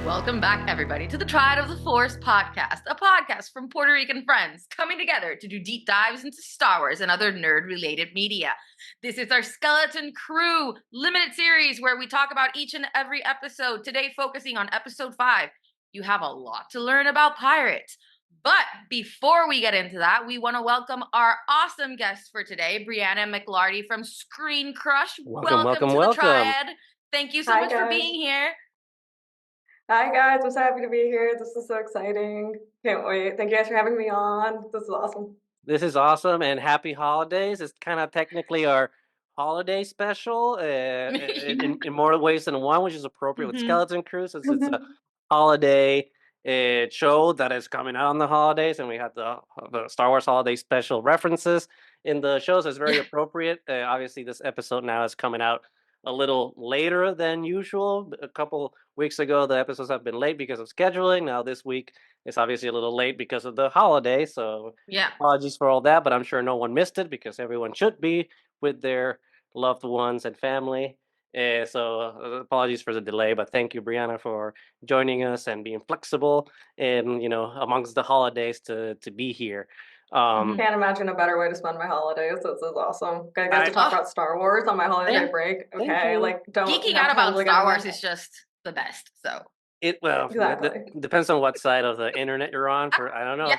Welcome back, everybody, to the Triad of the Force podcast, a podcast from Puerto Rican friends coming together to do deep dives into Star Wars and other nerd-related media. This is our Skeleton Crew limited series where we talk about each and every episode, today focusing on episode 5. You have a lot to learn about pirates. But before we get into that, we want to welcome our awesome guest for today, Brianna McLarty from ScreenCrush. Welcome to the Triad. Thank you so much for being here. Hi guys, I'm so happy to be here. This is so exciting. Can't wait. Thank you guys for having me on. This is awesome. This is awesome, and happy holidays. It's kind of technically our holiday special in more ways than one, which is appropriate with Skeleton Crew, since it's a holiday show that is coming out on the holidays, and we had the Star Wars holiday special references in the show, so it's very appropriate. Obviously, this episode now is coming out a little later than usual. A couple weeks ago, the episodes have been late because of scheduling. Now this week, it's obviously a little late because of the holiday. So apologies for all that, but I'm sure no one missed it because everyone should be with their loved ones and family. So apologies for the delay, but thank you, Brianna, for joining us and being flexible and, amongst the holidays to be here. Can't imagine a better way to spend my holidays. This is awesome. I get to talk about Star Wars on my holiday break. Okay, don't geeking out about Star Wars is just the best. So exactly. Depends on what side of the internet you're on. I don't know.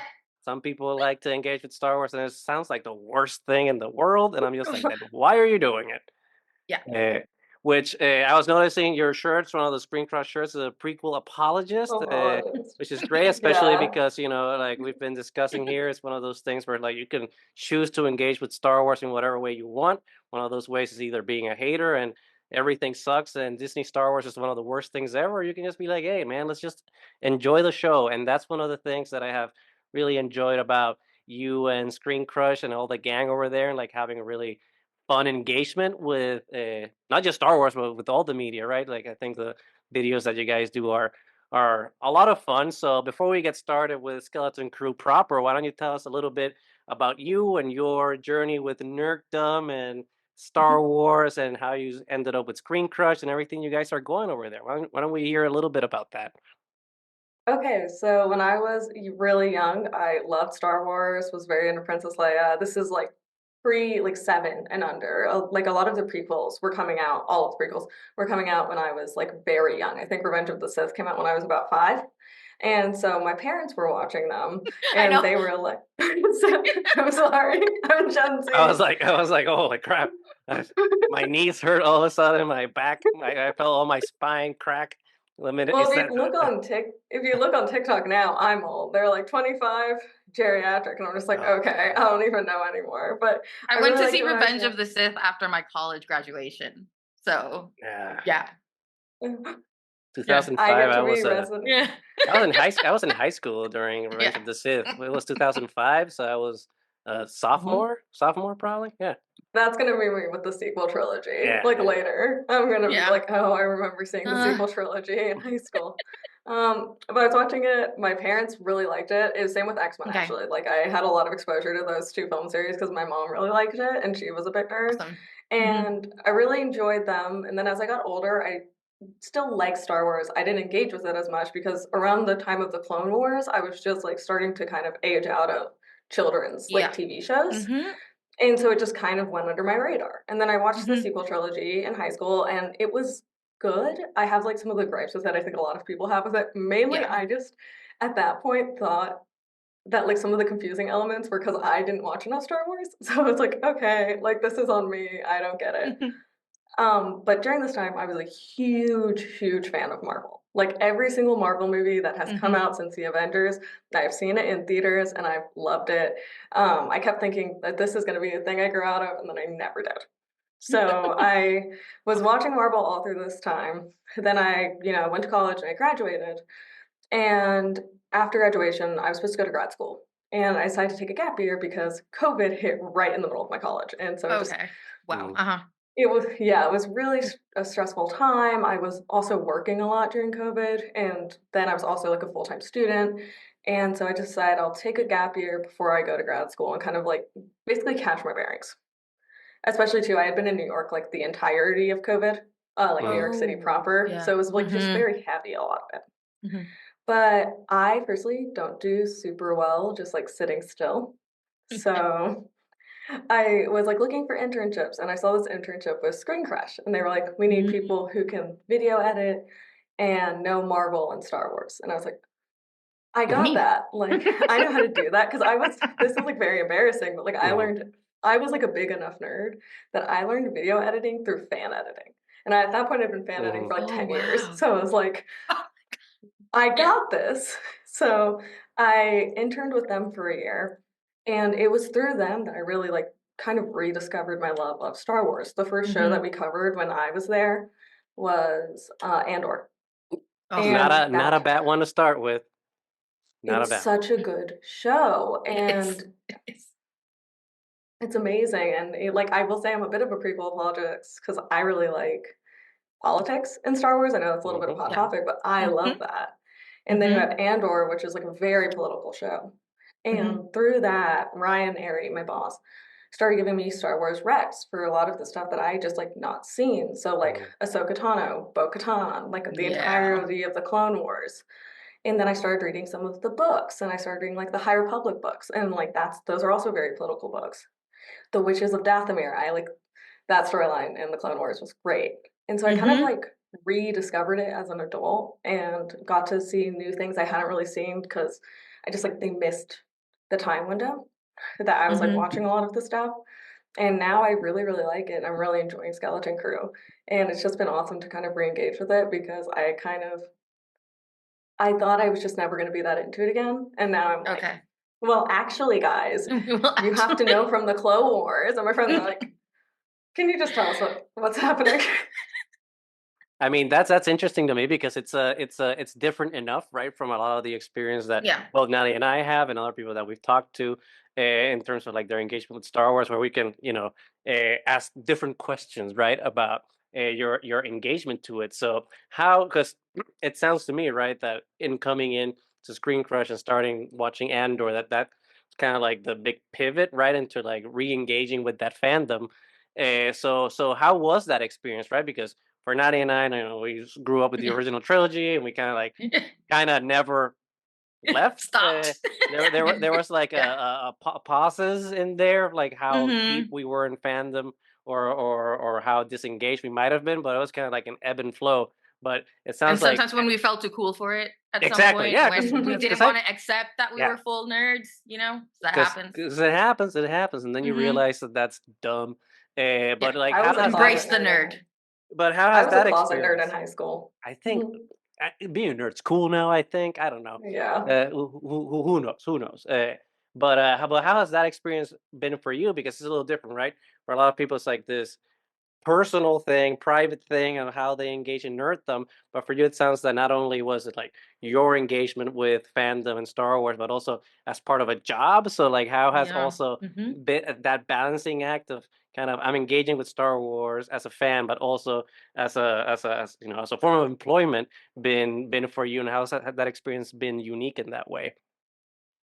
Some people like to engage with Star Wars, and it sounds like the worst thing in the world. And I'm just like, why are you doing it? Yeah. Which I was noticing your shirts, one of the ScreenCrush shirts, is a prequel apologist, which is great, especially because, like we've been discussing here, it's one of those things where like you can choose to engage with Star Wars in whatever way you want. One of those ways is either being a hater and everything sucks and Disney Star Wars is one of the worst things ever, or you can just be like, hey, man, let's just enjoy the show. And that's one of the things that I have really enjoyed about you and ScreenCrush and all the gang over there, and like having a really fun engagement with not just Star Wars, but with all the media, right? Like I think the videos that you guys do are a lot of fun. So before we get started with Skeleton Crew proper, why don't you tell us a little bit about you and your journey with nerddom and Star Wars and how you ended up with ScreenCrush and everything you guys are going over there. Why don't we hear a little bit about that? Okay, so when I was really young, I loved Star Wars, was very into Princess Leia. This is like like 7 and under. Like a lot of the prequels were coming out, all of the prequels were coming out when I was like very young. I think Revenge of the Sith came out when I was about 5. And so my parents were watching them, and they were like, I'm sorry, I'm Gen Z. I was like, holy crap. My knees hurt all of a sudden, my back, I felt all my spine crack. Well, if you look on TikTok now, I'm old. They're like 25, geriatric, and I'm just like, okay, I don't even know anymore. But I went to see Revenge of the Sith after my college graduation. So yeah. 2005. I was in high school during Revenge of the Sith. It was 2005, so I was sophomore probably. Yeah. That's gonna be me with the sequel trilogy. Later, I'm gonna be like, oh, I remember seeing the sequel trilogy in high school. But I was watching it. My parents really liked it. It was same with X-Men actually. Like I had a lot of exposure to those 2 film series because my mom really liked it and she was a big nerd. And I really enjoyed them. And then as I got older, I still like Star Wars. I didn't engage with it as much because around the time of the Clone Wars, I was just like starting to kind of age out of children's like TV shows. And so it just kind of went under my radar. And then I watched the sequel trilogy in high school and it was good. I have like some of the gripes with it I think a lot of people have with it. Mainly I just at that point thought that like some of the confusing elements were because I didn't watch enough Star Wars. So it's like, okay, like this is on me. I don't get it. But during this time, I was a huge fan of Marvel. Like every single Marvel movie that has come out since the Avengers, I've seen it in theaters and I've loved it. I kept thinking that this is going to be the thing I grew out of, and then I never did. So I was watching Marvel all through this time. Then I, went to college and I graduated. And after graduation, I was supposed to go to grad school. And I decided to take a gap year because COVID hit right in the middle of my college. And so it was really a stressful time. I was also working a lot during COVID, and then I was also like a full-time student. And so I decided I'll take a gap year before I go to grad school and kind of like basically catch my bearings. Especially too, I had been in New York like the entirety of COVID, like New York City proper. So it was like just very heavy, a lot of it. But I personally don't do super well just like sitting still. So I was like looking for internships and I saw this internship with ScreenCrush and they were like, we need people who can video edit and know Marvel and Star Wars. And I was like, I got that. Like, I know how to do that because this is like very embarrassing, but like I was like a big enough nerd that I learned video editing through fan editing. And at that point, I'd been fan editing for like 10 years. So I was like, I got this. So I interned with them for a year. And it was through them that I really like kind of rediscovered my love of Star Wars. The first show that we covered when I was there was Andor. And not a bad one to start with. It's such a good show, and it's amazing. And like I will say, I'm a bit of a prequel apologist because I really like politics in Star Wars. I know that's a little bit of a hot topic, but I love that. And then you have Andor, which is like a very political show. And through that, Ryan Airy, my boss, started giving me Star Wars recs for a lot of the stuff that I just like not seen. So like Ahsoka Tano, Bo-Katan, like the entirety of the Clone Wars. And then I started reading some of the books and I started reading like the High Republic books. And like those are also very political books. The Witches of Dathomir, I like that storyline in the Clone Wars was great. And so I kind of like rediscovered it as an adult and got to see new things I hadn't really seen because I just like they missed the time window that I was like watching a lot of the stuff. And now I really, really like it. I'm really enjoying Skeleton Crew. And it's just been awesome to kind of re-engage with it because I thought I was just never going to be that into it again. And now I'm like, well, actually, guys, you have to know from the Clone Wars. And my friends are like, can you just tell us what's happening? I mean, that's interesting to me because it's different enough, right, from a lot of the experience that both Natalie and I have and other people that we've talked to in terms of like their engagement with Star Wars, where we can, ask different questions, right, about your engagement to it. So because it sounds to me, right, that in coming in to ScreenCrush and starting watching Andor, that's kind of like the big pivot, right, into like re-engaging with that fandom. So how was that experience, right? Because for Nani and I, we grew up with the original trilogy, and we kind of never left. Stopped. There was like a pauses in there, like how deep we were in fandom, or how disengaged we might have been, but it was kind of like an ebb and flow. But it sounds like sometimes when we felt too cool for it at some point, when we didn't want to accept that we were full nerds, that happens. Because it happens, and then you realize that that's dumb. But like, how does embrace the nerd? But how has that experience? I was a closet nerd in high school. I think being a nerd's cool now. I think I don't know. Yeah. Who knows? Who knows? But how has that experience been for you? Because it's a little different, right? For a lot of people, it's like this personal thing, private thing, and how they engage in nerddom. But for you, it sounds that not only was it like your engagement with fandom and Star Wars, but also as part of a job. So like, how has also been that balancing act of kind of I'm engaging with Star Wars as a fan, but also as a form of employment been for you, and how's that experience been unique in that way?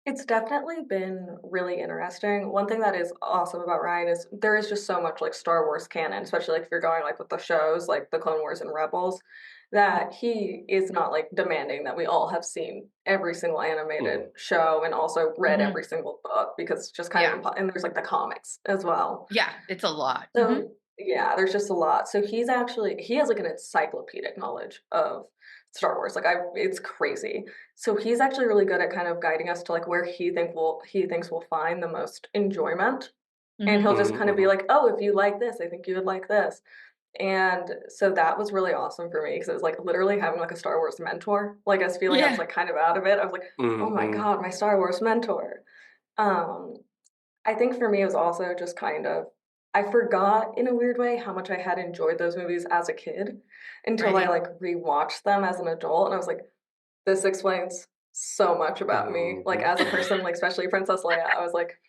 It's definitely been really interesting. One thing that is awesome about Ryan is there is just so much like Star Wars canon, especially like if you're going like with the shows like the Clone Wars and Rebels, that he is not like demanding that we all have seen every single animated show and also read every single book because it's just kind of and there's like the comics as well. Yeah, it's a lot. So yeah, there's just a lot. So he has like an encyclopedic knowledge of Star Wars. Like it's crazy. So he's actually really good at kind of guiding us to like where he thinks we'll find the most enjoyment. And he'll just kind of be like, "Oh, if you like this, I think you would like this." And so that was really awesome for me because it was like literally having like a Star Wars mentor. Like I was feeling I was like kind of out of it. I was like, "Oh my God, my Star Wars mentor." I think for me it was also just kind of I forgot in a weird way how much I had enjoyed those movies as a kid until I like rewatched them as an adult and I was like, this explains so much about me. Like as a person, like especially Princess Leia, I was like,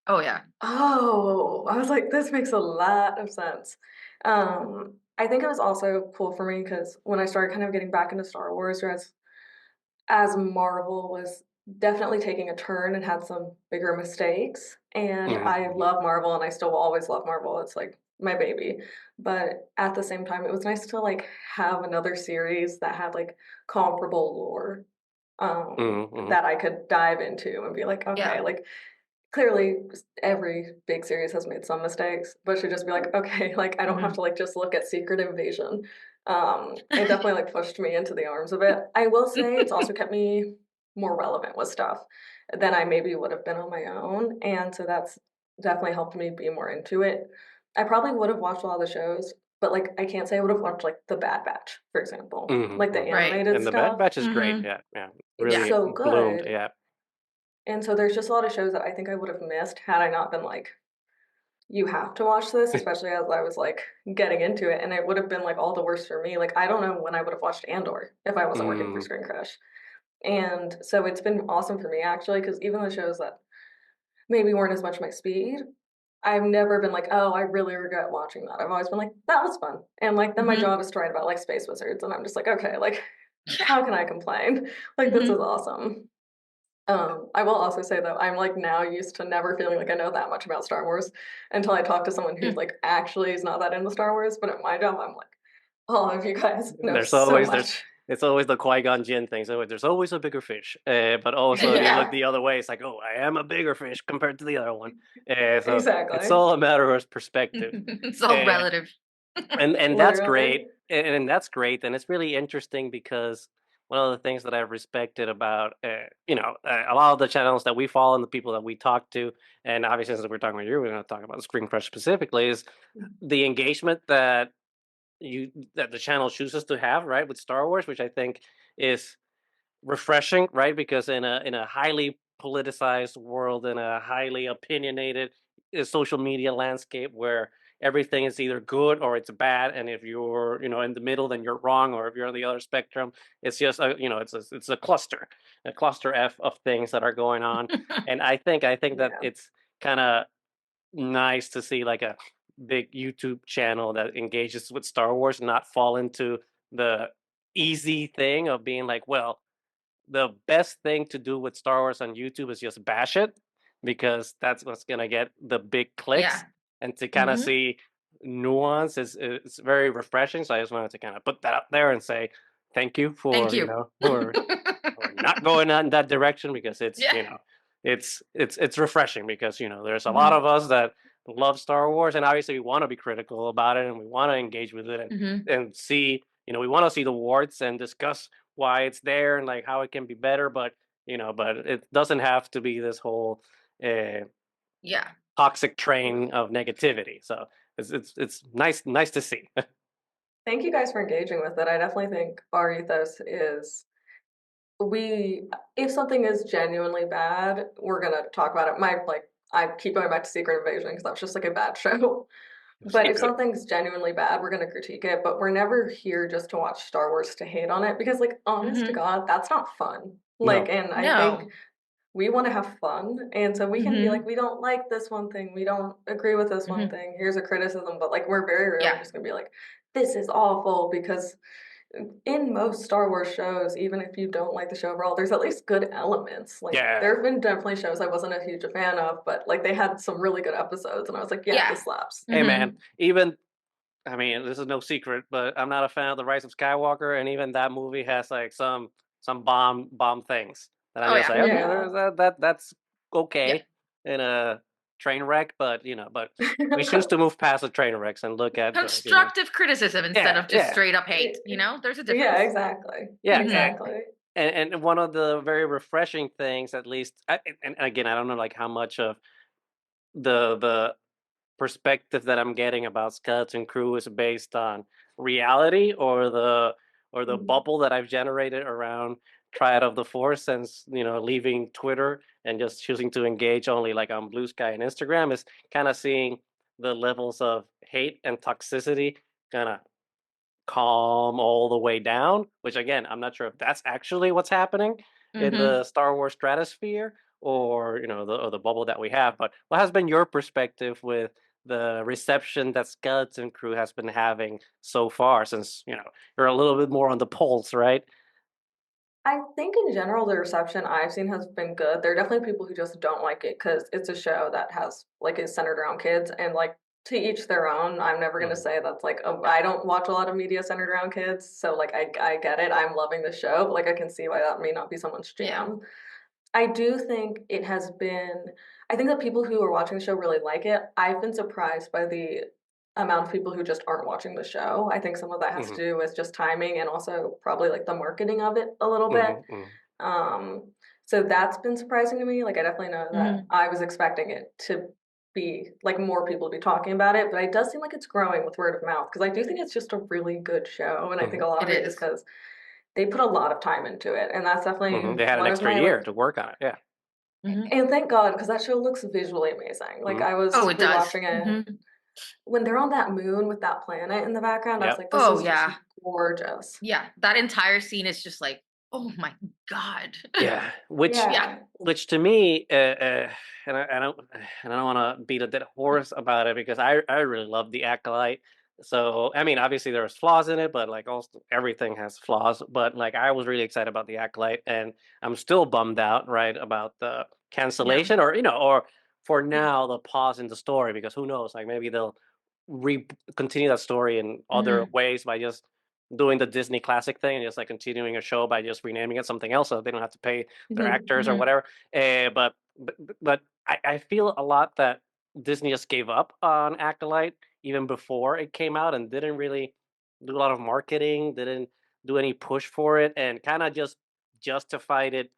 oh yeah. Oh, I was like, this makes a lot of sense. I think it was also cool for me because when I started kind of getting back into Star Wars, as Marvel was definitely taking a turn and had some bigger mistakes. And I love Marvel and I still will always love Marvel. It's like my baby. But at the same time, it was nice to like have another series that had like comparable lore that I could dive into and be like, okay, like clearly every big series has made some mistakes, but should just be like, okay, like I don't have to like just look at Secret Invasion. It definitely like pushed me into the arms of it. I will say it's also kept me more relevant with stuff than I maybe would have been on my own. And so that's definitely helped me be more into it. I probably would have watched a lot of the shows, but like I can't say I would have watched like The Bad Batch, for example, like the animated And the Bad stuff. Batch is great. Yeah, yeah, It's really so bloomed. good. Yeah. And so there's just a lot of shows that I think I would have missed had I not been like, you have to watch this, especially as I was like getting into it. And it would have been like all the worse for me. Like, I don't know when I would have watched Andor if I wasn't working for ScreenCrush. And so it's been awesome for me actually, because even the shows that maybe weren't as much my speed, I've never been like, oh, I really regret watching that. I've always been like, that was fun. And like, then my job is to write about like space wizards. And I'm just like, okay, like, how can I complain? Like, this is awesome. I will also say though, I'm like now used to never feeling like I know that much about Star Wars until I talk to someone who's like actually is not that into Star Wars. But at my job, I'm like, all of you guys know There's so always much. it's always the Qui-Gon Jinn thing. So there's always a bigger fish. But also if you look the other way, it's like, oh, I am a bigger fish compared to the other one. So it's Exactly. all a matter of perspective. It's all relative. And that's great. And that's great. And it's really interesting because one of the things that I've respected about, a lot of the channels that we follow and the people that we talk to, and obviously since we're talking about you, we're going to talk about ScreenCrush specifically, is the engagement that the channel chooses to have, right, with Star Wars, which I think is refreshing, right? Because in a highly politicized world, in a highly opinionated social media landscape where everything is either good or it's bad, and if you're in the middle, then you're wrong, or if you're on the other spectrum, it's just it's a cluster f of things that are going on. And I think that it's kind of nice to see like a big YouTube channel that engages with Star Wars not fall into the easy thing of being like, well, the best thing to do with Star Wars on YouTube is just bash it because that's what's gonna get the big clicks. And to kind of see nuance is it's very refreshing. So I just wanted to kind of put that up there and say thank you for for not going in that direction because it's it's refreshing because there's a lot of us that love Star Wars and obviously we want to be critical about it and we want to engage with it and see we want to see the warts and discuss why it's there and like how it can be better, but but it doesn't have to be this whole toxic train of negativity. So it's nice to see. Thank you guys for engaging with it. I definitely think our ethos is if something is genuinely bad, we're gonna talk about it. I keep going back to Secret Invasion because that's just like a bad show. But if something's genuinely bad, we're gonna critique it. But we're never here just to watch Star Wars to hate on it because, like, honest to God, that's not fun. Like, and I think we want to have fun, and so we can be like, we don't like this one thing, we don't agree with this one thing. Here's a criticism, but like, we're very rarely just gonna be like, this is awful because in most Star Wars shows, even if you don't like the show overall, there's at least good elements. Like there have been definitely shows I wasn't a huge fan of, but like they had some really good episodes, and I was like, yeah, this slaps. Hey man, I mean, this is no secret, but I'm not a fan of The Rise of Skywalker, and even that movie has like some bomb things that I'm just like, okay, that's okay in a train wreck, but we choose to move past the train wrecks and look at constructive criticism instead of just straight up hate. There's a difference. Yeah, exactly. Yeah, exactly. And one of the very refreshing things, at least, and again, I don't know like how much of the perspective that I'm getting about Skeleton Crew is based on reality or the bubble that I've generated around Triad of the Force since leaving Twitter and just choosing to engage only like on Blue Sky and Instagram is kind of seeing the levels of hate and toxicity kind of calm all the way down, which again, I'm not sure if that's actually what's happening in the Star Wars stratosphere or the bubble that we have. But what has been your perspective with the reception that Skeleton Crew has been having so far, since you're a little bit more on the pulse, right? I think in general the reception I've seen has been good. There are definitely people who just don't like it because it's a show that has like is centered around kids, and like to each their own. I'm never going to say that's like, I don't watch a lot of media centered around kids. So like, I get it. I'm loving the show, but like, I can see why that may not be someone's jam. I do think it has been, I think that people who are watching the show really like it. I've been surprised by the amount of people who just aren't watching the show. I think some of that has to do with just timing and also probably like the marketing of it a little bit. So that's been surprising to me. Like I definitely know that I was expecting it to be like more people to be talking about it, but it does seem like it's growing with word of mouth because I do think it's just a really good show, and I think a lot of it is because they put a lot of time into it, and that's definitely they had an extra year to work on it. And thank God, because that show looks visually amazing. Like I was watching it when they're on that moon with that planet in the background. I was like, this is just gorgeous. Yeah, that entire scene is just like, oh my God. Which to me, and I don't want to beat a dead horse about it because I really love The Acolyte. So I mean, obviously there's flaws in it, but like also everything has flaws. But like I was really excited about The Acolyte, and I'm still bummed out, right, about the cancellation, or or for now the pause in the story, because who knows, like maybe they'll continue that story in other ways by just doing the Disney classic thing and just like continuing a show by just renaming it something else, so they don't have to pay their actors or whatever. But I feel a lot that Disney just gave up on Acolyte even before it came out and didn't really do a lot of marketing, didn't do any push for it, and kind of just justified it.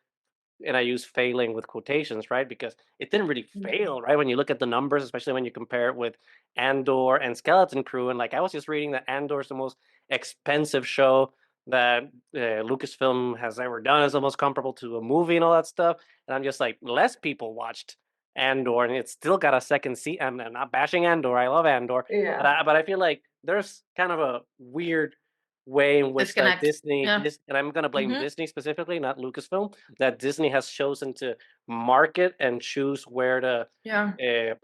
And I use failing with quotations, right? Because it didn't really fail, right? When you look at the numbers, especially when you compare it with Andor and Skeleton Crew. And like I was just reading that Andor is the most expensive show that Lucasfilm has ever done. It's almost comparable to a movie and all that stuff. And I'm just like, less people watched Andor, and it's still got a second season. I'm not bashing Andor. I love Andor. But I feel like there's kind of a weird way in which that Disney, and I'm going to blame Disney specifically, not Lucasfilm, that Disney has chosen to market and choose where to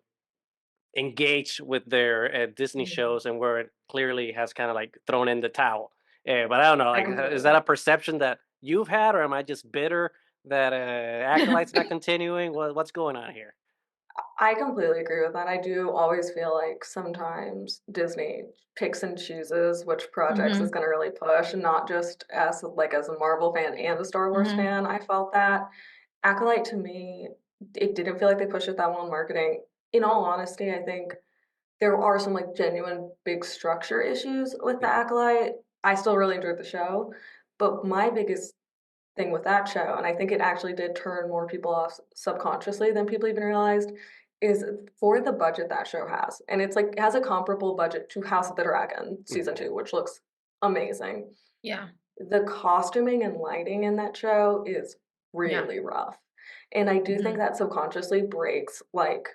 engage with their Disney shows, and where it clearly has kind of like thrown in the towel. But I don't know, like, is that a perception that you've had, or am I just bitter that Acolyte's not continuing? What's going on here? I completely agree with that. I do always feel like sometimes Disney picks and chooses which projects is going to really push, and not just as a Marvel fan and a Star Wars fan. I felt that Acolyte, to me, it didn't feel like they pushed it that well in marketing. In all honesty, I think there are some like genuine big structure issues with the Acolyte. I still really enjoyed the show, but my biggest thing with that show, and I think it actually did turn more people off subconsciously than people even realized, is for the budget that show has. And it's like, it has a comparable budget to House of the Dragon season 2, which looks amazing. Yeah. The costuming and lighting in that show is really rough. And I do think that subconsciously breaks like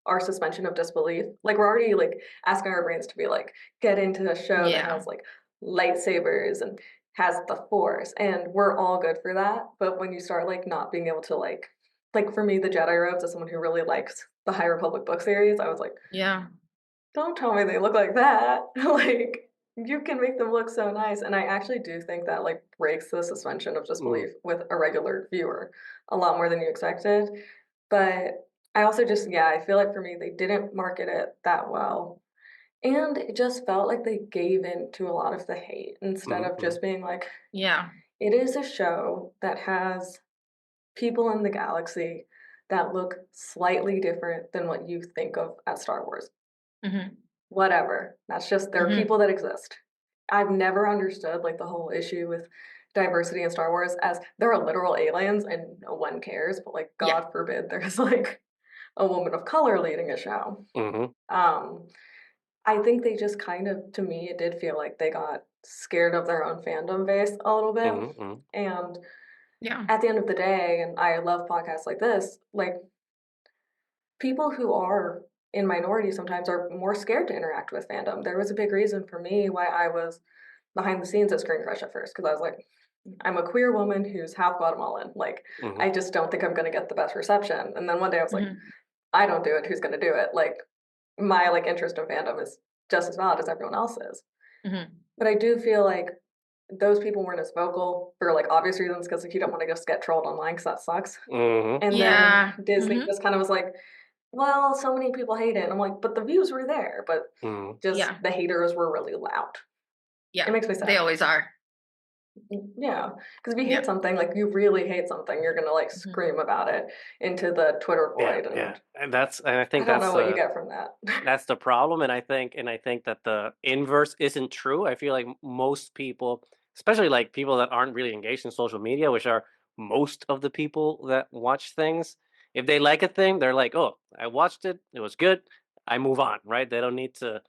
our suspension of disbelief. Like we're already like asking our brains to be like, get into a show that has like lightsabers and has the Force, and we're all good for that. But when you start like not being able to like for me, the Jedi robes, as someone who really likes the High Republic book series, I was like, don't tell me they look like that. Like you can make them look so nice. And I actually do think that like breaks the suspension of disbelief with a regular viewer a lot more than you expected. But I also just, I feel like for me, they didn't market it that well. And it just felt like they gave in to a lot of the hate instead of just being like, it is a show that has people in the galaxy that look slightly different than what you think of as Star Wars. Whatever. That's just, there are people that exist. I've never understood like the whole issue with diversity in Star Wars, as there are literal aliens and no one cares, but like God forbid there's like a woman of color leading a show. I think they just kind of, to me, it did feel like they got scared of their own fandom base a little bit. And at the end of the day, and I love podcasts like this, like people who are in minority sometimes are more scared to interact with fandom. There was a big reason for me why I was behind the scenes at ScreenCrush at first, because I was like, I'm a queer woman who's half Guatemalan. Like, I just don't think I'm going to get the best reception. And then one day I was like, I don't do it. Who's going to do it? Like, my like interest in fandom is just as valid as everyone else's. But I do feel like those people weren't as vocal for like obvious reasons, because like you don't want to just get trolled online because that sucks. And then Disney just kind of was like, well, so many people hate it. And I'm like, but the views were there, but just the haters were really loud. Yeah. It makes me sad. They always are. Yeah, because if you hate something, like you really hate something, you're gonna like scream about it into the Twitter void. And I think I don't know what you get from that. That's the problem, and I think that the inverse isn't true. I feel like most people, especially like people that aren't really engaged in social media, which are most of the people that watch things, if they like a thing, they're like, "Oh, I watched it. It was good. I move on." Right? They don't need to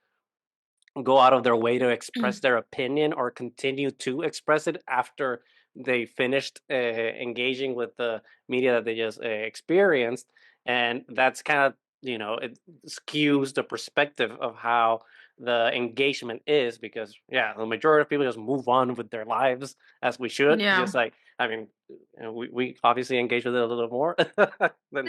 go out of their way to express their opinion or continue to express it after they finished engaging with the media that they just experienced. And that's kind of, it skews the perspective of how the engagement is, because the majority of people just move on with their lives, as we should. Just like, I mean, we obviously engage with it a little more than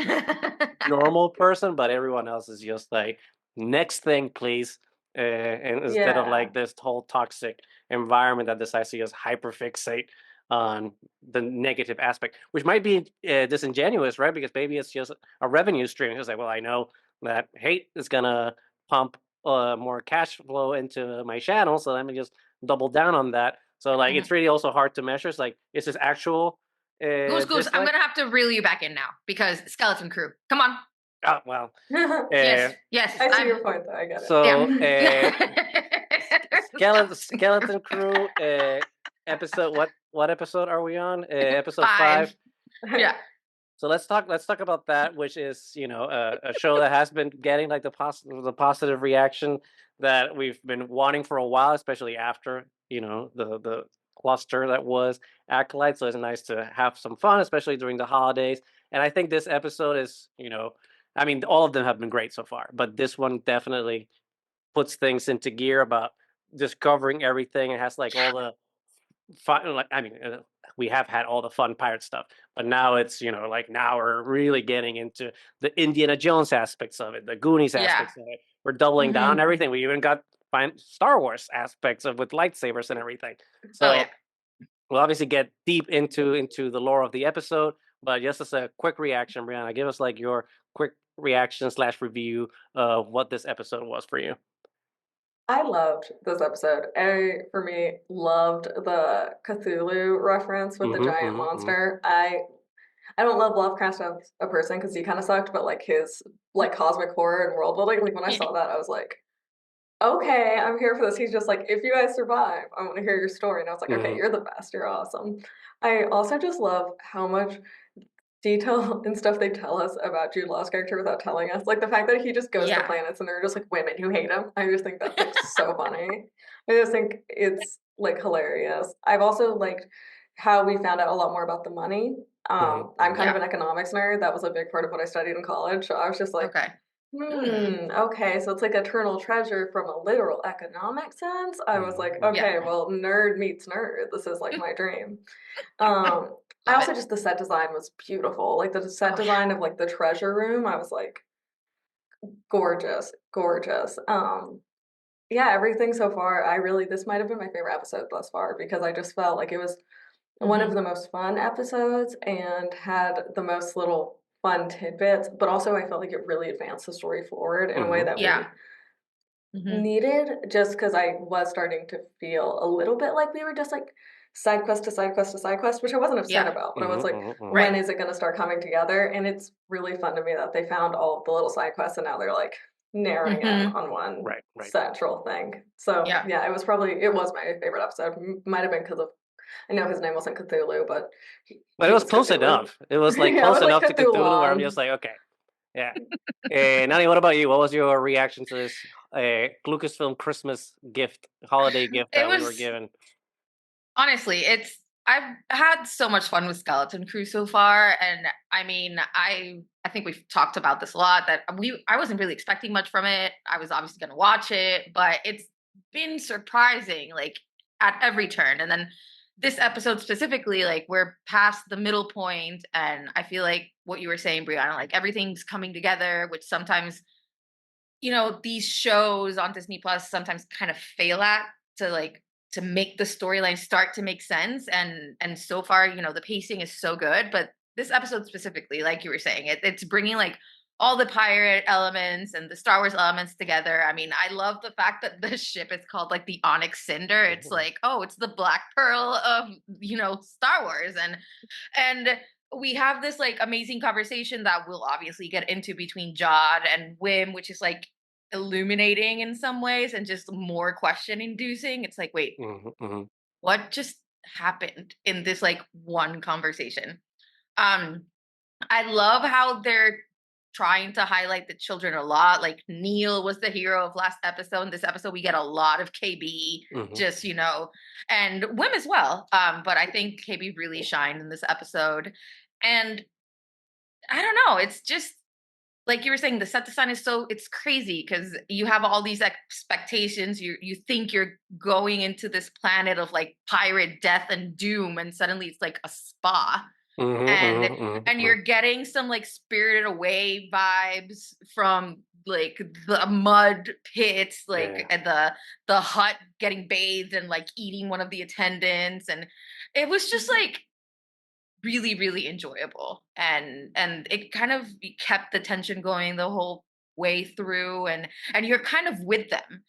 normal person, but everyone else is just like, next thing please. And instead of like this whole toxic environment that decides to just hyperfixate on the negative aspect, which might be disingenuous, right? Because maybe it's just a revenue stream. It's like, well, I know that hate is gonna pump more cash flow into my channel, so let me just double down on that. So like, it's really also hard to measure. It's like, is this actual? Goose, I'm gonna have to reel you back in now, because Skeleton Crew, come on. Oh, well. Yes. I see your point, though. I get it. So, Skeleton Crew, episode. What episode are we on? Episode 5. Yeah. So let's talk about that, which is a show that has been getting like the positive reaction that we've been wanting for a while, especially after the cluster that was Acolyte. So it's nice to have some fun, especially during the holidays. And I think this episode is I mean, all of them have been great so far, but this one definitely puts things into gear about discovering everything. It has like all the fun, like, I mean, we have had all the fun pirate stuff, but now it's, like now we're really getting into the Indiana Jones aspects of it, the Goonies aspects of it. We're doubling down on everything. We even got Star Wars aspects of with lightsabers and everything. So we'll obviously get deep into the lore of the episode, but just as a quick reaction, Brianna, give us like your quick reaction / review of what this episode was for you. I loved this episode. For me, loved the Cthulhu reference with the giant monster. I don't love Lovecraft as a person because he kind of sucked, but like his like cosmic horror and world building, like when I saw that, I was like, okay, I'm here for this. He's just like, if you guys survive, I want to hear your story. And I was like, okay, you're the best. You're awesome. I also just love how much detail and stuff they tell us about Jude Law's character without telling us. Like the fact that he just goes to planets and there are just like women who hate him. I just think that's like so funny. I just think it's like hilarious. I've also liked how we found out a lot more about the money. I'm kind of an economics nerd. That was a big part of what I studied in college. So I was just like, okay, so it's like eternal treasure from a literal economic sense. I was like, okay, well, nerd meets nerd. This is like my dream. I also just, the set design was beautiful. Like the set design of like the treasure room, I was like, gorgeous, gorgeous. Everything so far, this might have been my favorite episode thus far, because I just felt like it was one of the most fun episodes and had the most little fun tidbits, but also I felt like it really advanced the story forward in a way that we needed, just because I was starting to feel a little bit like we were just like side quest to side quest to side quest, which I wasn't upset about, but I was like, when is it going to start coming together? And it's really fun to me that they found all of the little side quests and now they're like narrowing in on one central thing. So it was my favorite episode. Might have been because of, I know his name wasn't Cthulhu, but it was close enough. It was like close enough to Cthulhu where I'm just like, okay. Yeah. Nani, what about you? What was your reaction to this Lucasfilm Christmas holiday gift that we were given? Honestly, I've had so much fun with Skeleton Crew so far, and I mean, I think we've talked about this a lot, that I wasn't really expecting much from it. I was obviously going to watch it, but it's been surprising, like at every turn. And then this episode specifically, like we're past the middle point, and I feel like what you were saying, Brianna, like everything's coming together, which sometimes, these shows on Disney Plus sometimes kind of fail at, to make the storyline start to make sense. And so far, the pacing is so good, but this episode specifically, like you were saying, it's bringing like all the pirate elements and the Star Wars elements together. I mean, I love the fact that the ship is called like the Onyx Cinder. It's like, oh, it's the Black Pearl of, Star Wars. And we have this like amazing conversation that we'll obviously get into between Jod and Kh'ymm, which is like illuminating in some ways and just more question inducing. It's like, wait, what just happened in this like one conversation? I love how they're trying to highlight the children a lot. Like Neel was the hero of last episode. In this episode, we get a lot of KB, just, and Kh'ymm as well. But I think KB really shined in this episode. And I don't know, it's just like you were saying, the set design is it's crazy because you have all these expectations. You think you're going into this planet of like pirate death and doom, and suddenly it's like a spa. And you're getting some like Spirited Away vibes from like the mud pits, like and the hut getting bathed and like eating one of the attendants, and it was just like really, really enjoyable, and it kind of kept the tension going the whole way through, and you're kind of with them.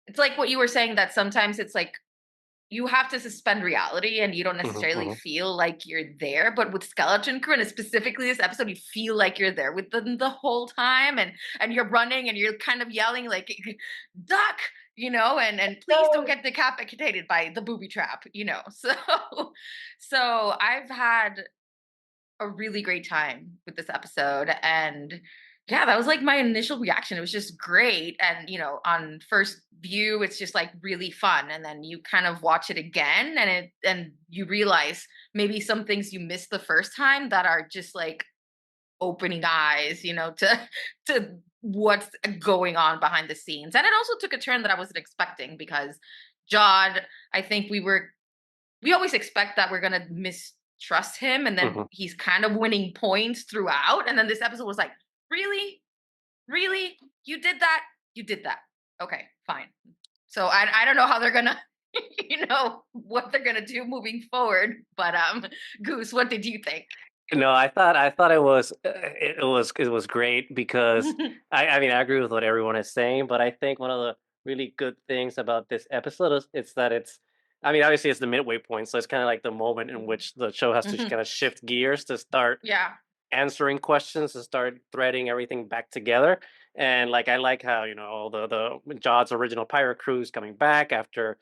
It's like what you were saying, that sometimes it's like you have to suspend reality and you don't necessarily feel like you're there. But with Skeleton Crew, and specifically this episode, you feel like you're there with them the whole time, and you're running and you're kind of yelling like, duck, and please don't get decapitated by the booby trap, So I've had a really great time with this episode, and yeah, that was like my initial reaction. It was just great. And, on first view, it's just like really fun. And then you kind of watch it again and you realize maybe some things you missed the first time that are just like opening eyes, to what's going on behind the scenes. And it also took a turn that I wasn't expecting, because Jod, I think we always expect that we're going to mistrust him. And then he's kind of winning points throughout. And then this episode was like, really? You did that? Okay, fine. So I don't know how they're gonna, what they're gonna do moving forward. But Goose, what did you think? No, I thought it was great, because I mean, I agree with what everyone is saying, but I think one of the really good things about this episode is I mean, obviously it's the midway point, so it's kind of like the moment in which the show has to kind of shift gears to start answering questions and start threading everything back together. And like, I like how, all the Jod's original pirate crew is coming back after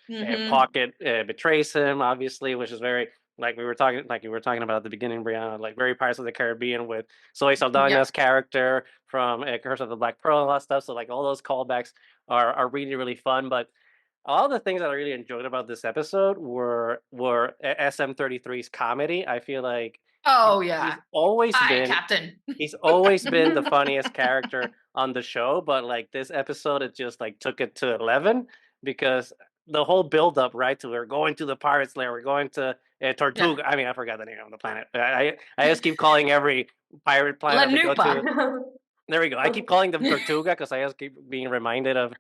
Pocket betrays him, obviously, which is very, like you were talking about at the beginning, Brianna, like very Pirates of the Caribbean with Zoe Saldana's character from Curse of the Black Pearl and all that stuff. So like all those callbacks are really, really fun. But all the things that I really enjoyed about this episode were SM33's comedy. I feel like he's always been Captain. He's always been the funniest character on the show, but like this episode, it just like took it to 11, because the whole build up, right, to we're going to the pirates lair, we're going to Tortuga. I mean, I forgot the name of the planet. I just keep calling every pirate planet we go to. There we go. I keep calling them Tortuga because I just keep being reminded of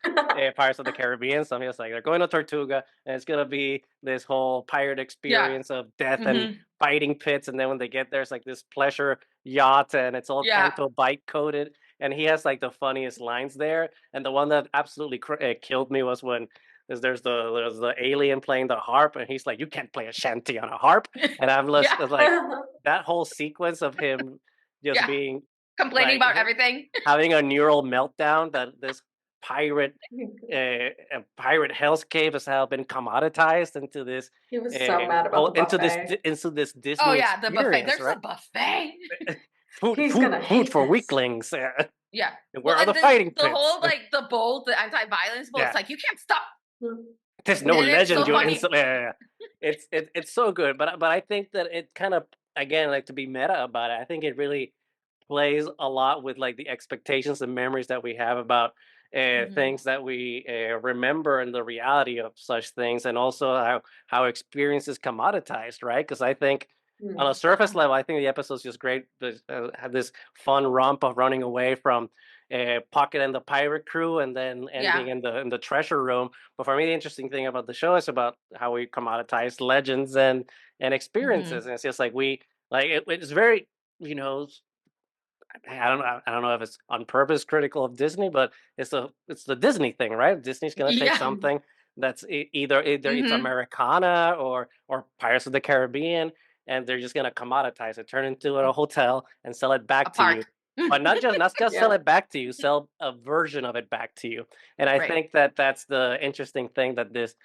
Pirates of the Caribbean. So I'm just like, they're going to Tortuga, and it's gonna be this whole pirate experience of death and fighting pits. And then when they get there, it's like this pleasure yacht, and it's all Canto bike coated. And he has like the funniest lines there. And the one that absolutely killed me was when there's the alien playing the harp, and he's like, "You can't play a shanty on a harp." And I'm like, that whole sequence of him just being complaining about everything, having a neural meltdown that this pirate hell's cave has now been commoditized into this. He was so mad about the buffet. into this Disney. Oh yeah, the buffet. There's a buffet. food for weaklings. Yeah. Where are the fighting pits? The whole like the anti-violence bowl. It's like, you can't stop. There's no legend. You instantly. It's so good, but I think that it kind of, again, like, to be meta about it, I think it really plays a lot with like the expectations and memories that we have about things that we remember, and the reality of such things, and also how experience is commoditized, right? Because I think on a surface level, I think the episode's just great. Had this fun romp of running away from Pocket and the pirate crew, and then ending in the treasure room. But for me, the interesting thing about the show is about how we commoditize legends and experiences, and it's just like it's very, I don't know if it's on purpose critical of Disney, but it's the Disney thing, right? Disney's gonna take Yeah. something that's either it's Mhm. Americana or Pirates of the Caribbean, and they're just gonna commoditize it, turn it into a hotel, and sell it A back to you. park. But not just sell Yeah. it back to you, sell a version of it back to you. And I Right. think that that's the interesting thing that this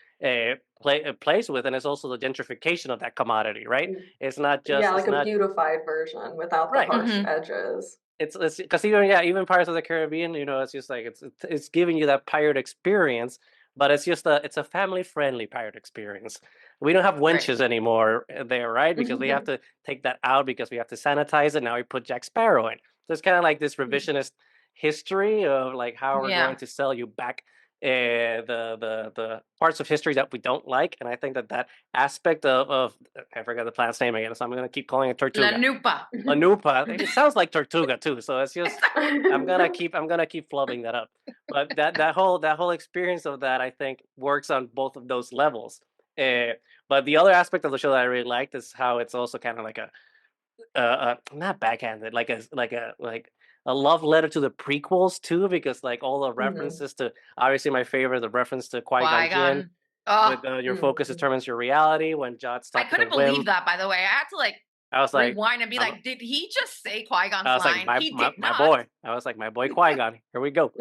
plays with, and it's also the gentrification of that commodity, right? It's not just Yeah, like it's a not beautified version without the right. harsh Mhm. edges. It's because even Pirates of the Caribbean, it's just like it's giving you that pirate experience, but it's a family friendly pirate experience. We don't have Right. winches anymore there, right? Because we have to take that out because we have to sanitize it. Now we put Jack Sparrow in. So it's kind of like this revisionist history of like how we're going Yeah. to sell you back the parts of history that we don't like, and I think that aspect of I forgot the plant's name again, so I'm gonna keep calling it La Tortuga. Nupa. Anupa. It sounds like Tortuga too, so it's just I'm gonna keep flubbing that up. But that whole experience of that I think works on both of those levels. But the other aspect of the show that I really liked is how it's also kind of like not backhanded, like a love letter to the prequels too, because like all the Mhm. references to obviously my favorite, the reference to Qui-Gon Jinn Qui-Gon. Oh, with your focus Mhm. determines your reality when Jot's I talking to couldn't believe Wim. that, by the way. I had to like I was like, rewind and be I'm, like, did he just say Qui-Gon's I was like, line? He did my not. boy. I was like, my boy Qui-Gon. Here we go.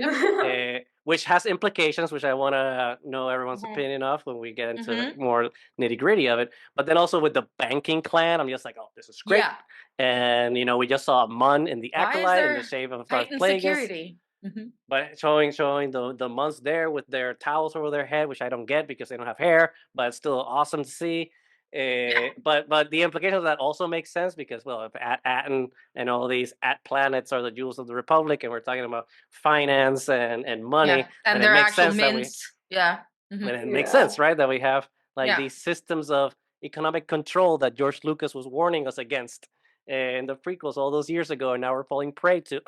Which has implications, which I want to know everyone's Mhm. opinion of when we get into Mhm. more nitty gritty of it. But then also with the banking clan, I'm just like, oh, this is great. Yeah. And we just saw Mun in the Why is Acolyte in the there shape of Darth heightened Plagueis, security? Mhm. but showing the Muns there with their towels over their head, which I don't get because they don't have hair, but it's still awesome to see. Yeah. But the implication of that also makes sense because if Atten and all these planets are the jewels of the Republic, and we're talking about finance and Yeah. money, then And it their makes actual sense that we mints. Yeah. then Mhm. it makes Yeah. sense, right? That we have like Yeah. these systems of economic control that George Lucas was warning us against in the prequels all those years ago, and now we're falling prey to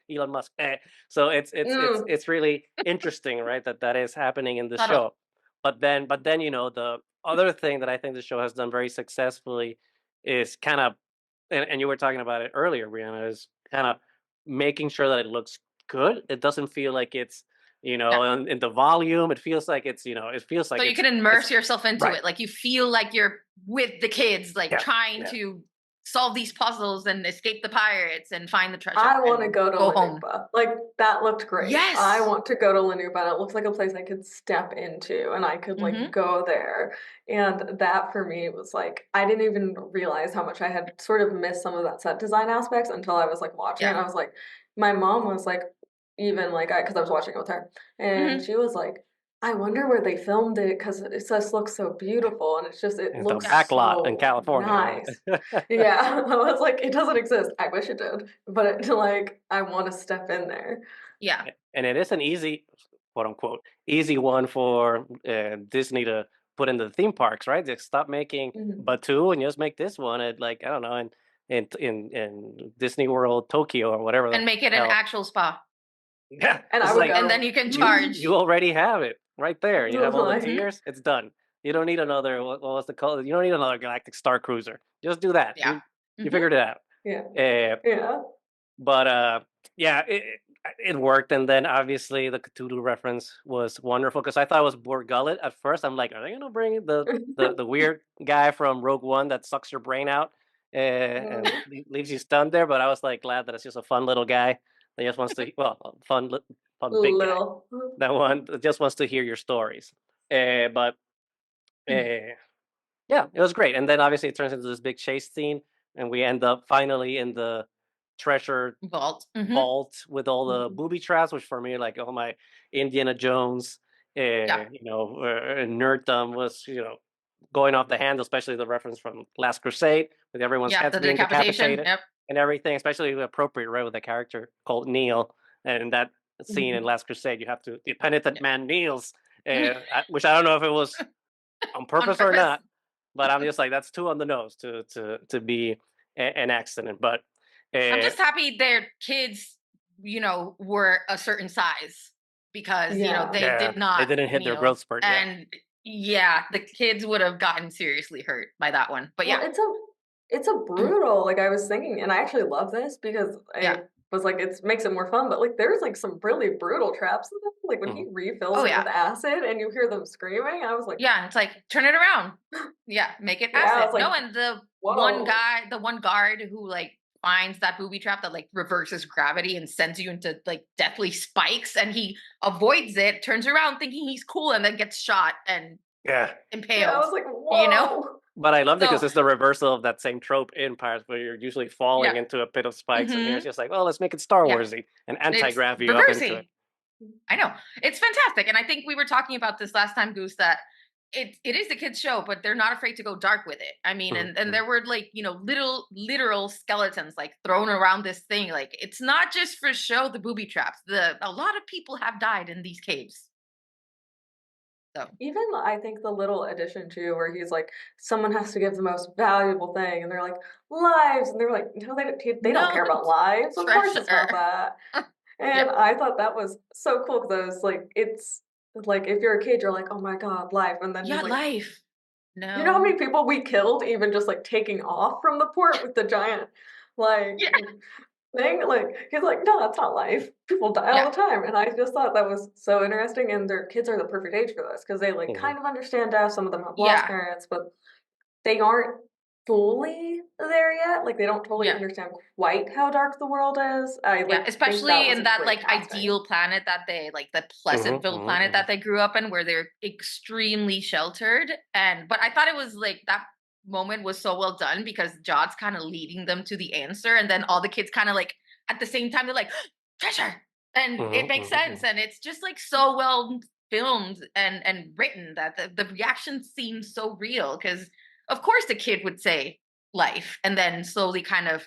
Elon Musk. So Mm. it's really interesting, right? That is happening in the Subtle. show. But then the other thing that I think the show has done very successfully is kind of, and you were talking about it earlier, Brianna, is kind of making sure that it looks good. It doesn't feel like it's Yeah. in the volume. It feels like So you can it's immerse yourself into right. it. Like you feel like you're with the kids, like Yeah, trying yeah. to solve these puzzles and escape the pirates and find the treasure I want to and go to go home. Lanupa. Like that looked great. I Yes. want to go to Lanupa, and it looks like a place I could step into and I could like Mhm. go there. And that for me was like I didn't even realize how much I had sort of missed some of that set design aspects until I was like watching it. Yeah. And I was like, my mom was like, even like because I was watching it with her, and Mhm. she was like, I wonder where they filmed it because it just looks so beautiful, and it It's the looks Yeah. back lot in so California. nice. Yeah, I was like, it doesn't exist. I wish it did, but like, I want to step in there. Yeah. And it is an easy, quote unquote, easy one for Disney to put into the theme parks, right? They stop making Mhm. Batu and just make this one at like I don't know in Disney World Tokyo or whatever the And make it an hell. actual spa. Yeah, And I it's would like And then go. you can you charge. already have it right there. You have all the Like, Mhm. tiers. It's done. You don't need another. What was the color? You don't need another Galactic Star Cruiser. Just do that. Yeah. You Mhm. figured it out. yeah, Uh, yeah. but yeah, it worked. And then obviously the Cthulhu reference was wonderful because I thought it was Borgullet at first. I'm like, are they gonna bring the weird guy from Rogue One that sucks your brain out and Mm. leaves you stunned there? But I was like glad that it's just a fun little guy that just wants to fun big guy Lil. that just wants to hear your stories. But Mhm. yeah, it was great. And then obviously it turns into this big chase scene, and we end up finally in the treasure Vault. Mhm. vault with all the Mhm. booby traps, which for me, like all my Indiana Jones, Yeah. nerddom was, going off the handle, especially the reference from Last Crusade with everyone's Yeah. heads The being decapitation. decapitated Yep. and everything, especially appropriate, right, with a character called Neel. And that scene in Mhm. Last Crusade, the penitent Yeah. man kneels, which I don't know if it was on On purpose or purpose. not, but I'm just like, that's too on the nose to be an accident. But I'm uh, just happy their kids, were a certain size because, Yeah. they yeah, did they not didn't hit their kneel. growth spurt yet. And yeah, the kids would have gotten seriously hurt by that one. But Well, yeah. it's a brutal, like I was thinking, and I actually love this because I was like, it makes it more fun, but like there's like some really brutal traps in them. Like when he refills it with acid and you hear them screaming, I was like, yeah, it's like turn it around. Yeah, make it acid. I was like, no, and the one guard who like finds that booby trap that like reverses gravity and sends you into like deathly spikes, and he avoids it, turns around thinking he's cool, and then gets shot and impaled. Yeah, I was like, whoa. You know? But I love it because it's the reversal of that same trope in Pirates, where you're usually falling into a pit of spikes, and here it's just like, well, let's make it Star Warsy and anti-gravity up into it. I know, it's fantastic, and I think we were talking about this last time, Goose, that it is a kids show, but they're not afraid to go dark with it. I mean, and there were like, you know, literal skeletons like thrown around this thing. Like it's not just for show, the booby traps. A lot of people have died in these caves. So even I think the little addition too, where he's like, someone has to give the most valuable thing, and they're like, lives, and they're like, no, they don't care about lives. Of course, it's not that. And I thought that was so cool because I was like, it's like if you're a kid, you're like, oh my god, life, and then like, life. No, you know how many people we killed even just like taking off from the port with the giant like thing? Like he's like, no, that's not life. People die all the time, and I just thought that was so interesting. And their kids are the perfect age for this because they like kind of understand death. Some of them have lost parents, but they aren't fully there yet. Like they don't totally understand quite how dark the world is. Especially in that like ideal planet that they like, the Pleasantville planet that they grew up in, where they're extremely sheltered. But I thought it was like that moment was so well done because Jod's kind of leading them to the answer, and then all the kids kind of like at the same time they're like treasure, and it makes sense, and it's just like so well filmed and written that the reaction seems so real, because of course the kid would say life and then slowly kind of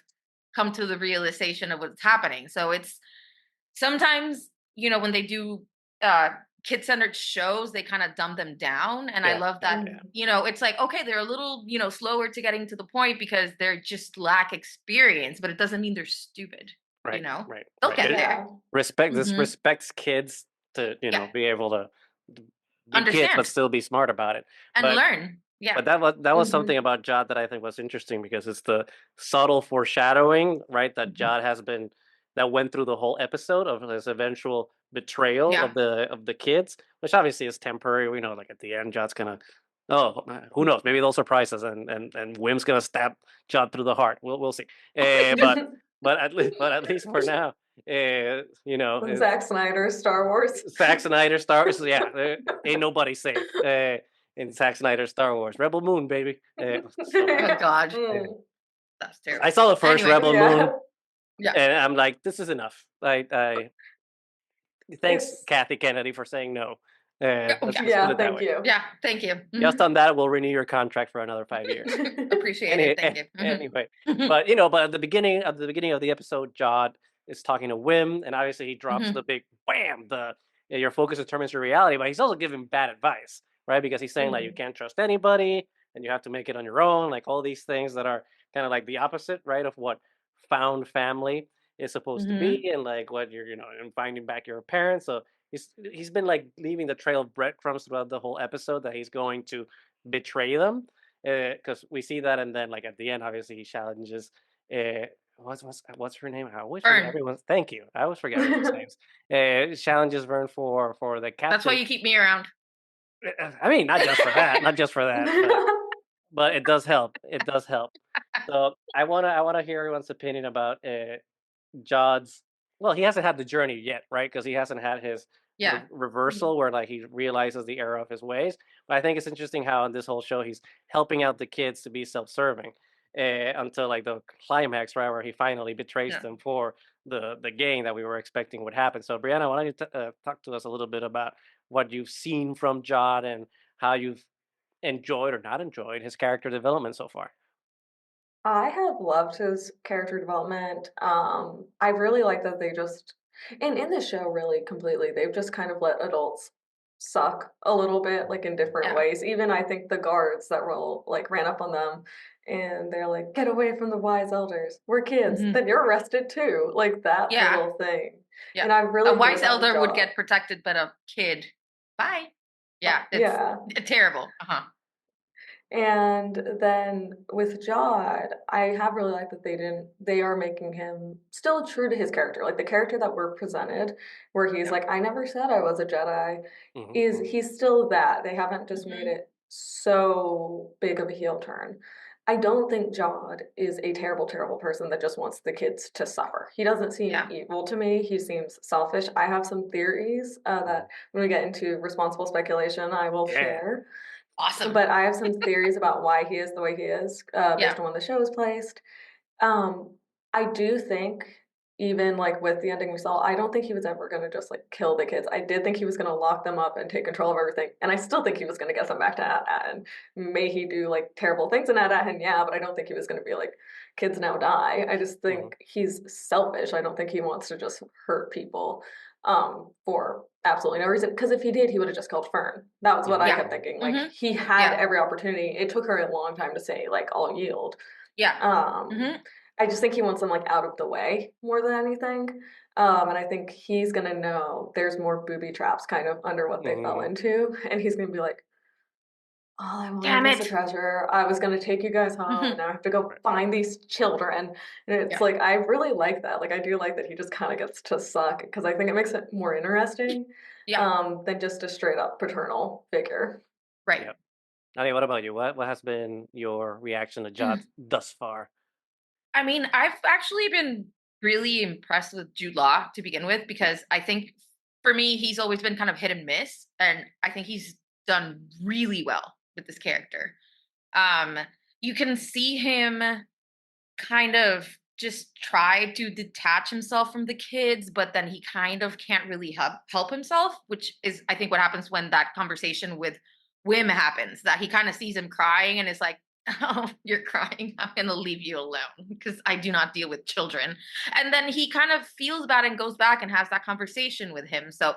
come to the realization of what's happening. So it's sometimes, you know, when they do kid-centered shows, they kind of dumb them down, and I love that. You know, it's like, okay, they're a little, you know, slower to getting to the point because they're just lack experience, but it doesn't mean they're stupid. You know, they'll get there. This respects kids to, you know, be able to be understand kids but still be smart about it and learn. But that was something about Jod that I think was interesting, because it's the subtle foreshadowing, right, that Jod has been, that went through the whole episode of his eventual betrayal of the kids, which obviously is temporary. We know, like at the end, Jod's gonna, who knows? Maybe they'll surprise us, and Kh'ymm's gonna stab Jod through the heart. We'll see. But at least for now, you know, Zack Snyder Star Wars. Zack Snyder Star Wars. Yeah, ain't nobody safe. In Zack Snyder Star Wars, Rebel Moon, baby. Oh God, that's terrible. I saw the first Rebel Moon, and I'm like, this is enough. Thanks, Kathy Kennedy, for saying no. Thank you. Yeah, thank you. Just on that, we'll renew your contract for another 5 years. Appreciate it. Thank you. Anyway, but you know, but at the beginning of the episode, Jod is talking to Kh'ymm, and obviously he drops the big wham, your focus determines your reality, but he's also giving bad advice, right? Because he's saying like you can't trust anybody, and you have to make it on your own, like all these things that are kind of like the opposite, right, of what found family is supposed to be, and like what you're, you know, and finding back your parents. So he's been like leaving the trail of breadcrumbs throughout the whole episode that he's going to betray them, because we see that, and then like at the end, obviously he challenges what's her name? I wish everyone. Thank you. I always forget everyone's names. Challenges Vern for the captain. That's why you keep me around. I mean, not just for that, but it does help. It does help. So I wanna hear everyone's opinion about Jod's. Well, he hasn't had the journey yet, right? Because he hasn't had his reversal where like he realizes the error of his ways. But I think it's interesting how in this whole show he's helping out the kids to be self-serving until like the climax, right, where he finally betrays them for the gain that we were expecting would happen. So Brianna, why don't you talk to us a little bit about what you've seen from Jod and how you've enjoyed or not enjoyed his character development so far? I have loved his character development. I really like that they just, and in this show, really completely, they've just kind of let adults suck a little bit, like in different ways. Even I think the guards that ran up on them, and they're like, "Get away from the wise elders. We're kids. Then you're arrested too." Like that little thing. Yeah. And I really a wise elder would get protected, but a kid, bye. Yeah. It's terrible. And then with Jod, I have really liked that they are making him still true to his character. Like the character that we're presented, where he's like, I never said I was a Jedi, he's still that. They haven't just made it so big of a heel turn. I don't think Jod is a terrible, terrible person that just wants the kids to suffer. He doesn't seem evil to me. He seems selfish. I have some theories that when we get into responsible speculation, I will share. Awesome. But I have some theories about why he is the way he is, based on when the show is placed. I do think, even like with the ending we saw, I don't think he was ever going to just like kill the kids. I did think he was going to lock them up and take control of everything. And I still think he was going to get them back to At-At. May he do like terrible things in At-At, yeah, but I don't think he was going to be like, kids now die. I just think he's selfish. I don't think he wants to just hurt people for absolutely no reason. Because if he did, he would have just killed Fern. That was what I kept thinking. Like he had every opportunity. It took her a long time to say like, I'll yield. I just think he wants them like out of the way more than anything. And I think he's gonna know there's more booby traps kind of under what they fell into, and he's gonna be like, all I wanted was a treasure. I was gonna take you guys home, and now I have to go find these children. And it's like I really like that. Like I do like that he just kind of gets to suck because I think it makes it more interesting than just a straight up paternal figure. Right. Nani, what about you? What has been your reaction to Jod thus far? I mean, I've actually been really impressed with Jude Law to begin with, because I think for me, he's always been kind of hit and miss. And I think he's done really well with this character. You can see him kind of just try to detach himself from the kids, but then he kind of can't really help himself, which is, I think, what happens when that conversation with Kh'ymm happens, that he kind of sees him crying and is like, oh, you're crying, I'm gonna leave you alone because I do not deal with children. And then he kind of feels bad and goes back and has that conversation with him. So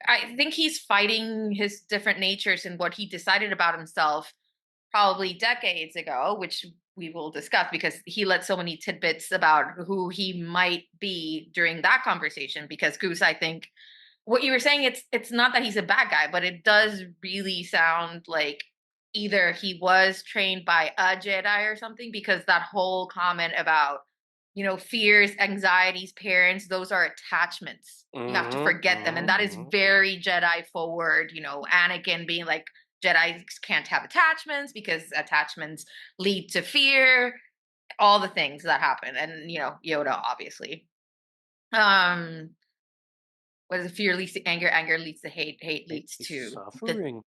I think he's fighting his different natures and what he decided about himself probably decades ago, which we will discuss because he let so many tidbits about who he might be during that conversation. Because Goose, I think what you were saying, it's not that he's a bad guy, but it does really sound like either he was trained by a Jedi or something, because that whole comment about, fears, anxieties, parents, those are attachments. You have to forget them. And that is very Jedi forward, Anakin being like, Jedi can't have attachments because attachments lead to fear, all the things that happen. And, Yoda, obviously. What is it? Fear leads to anger, anger leads to hate, hate leads to suffering.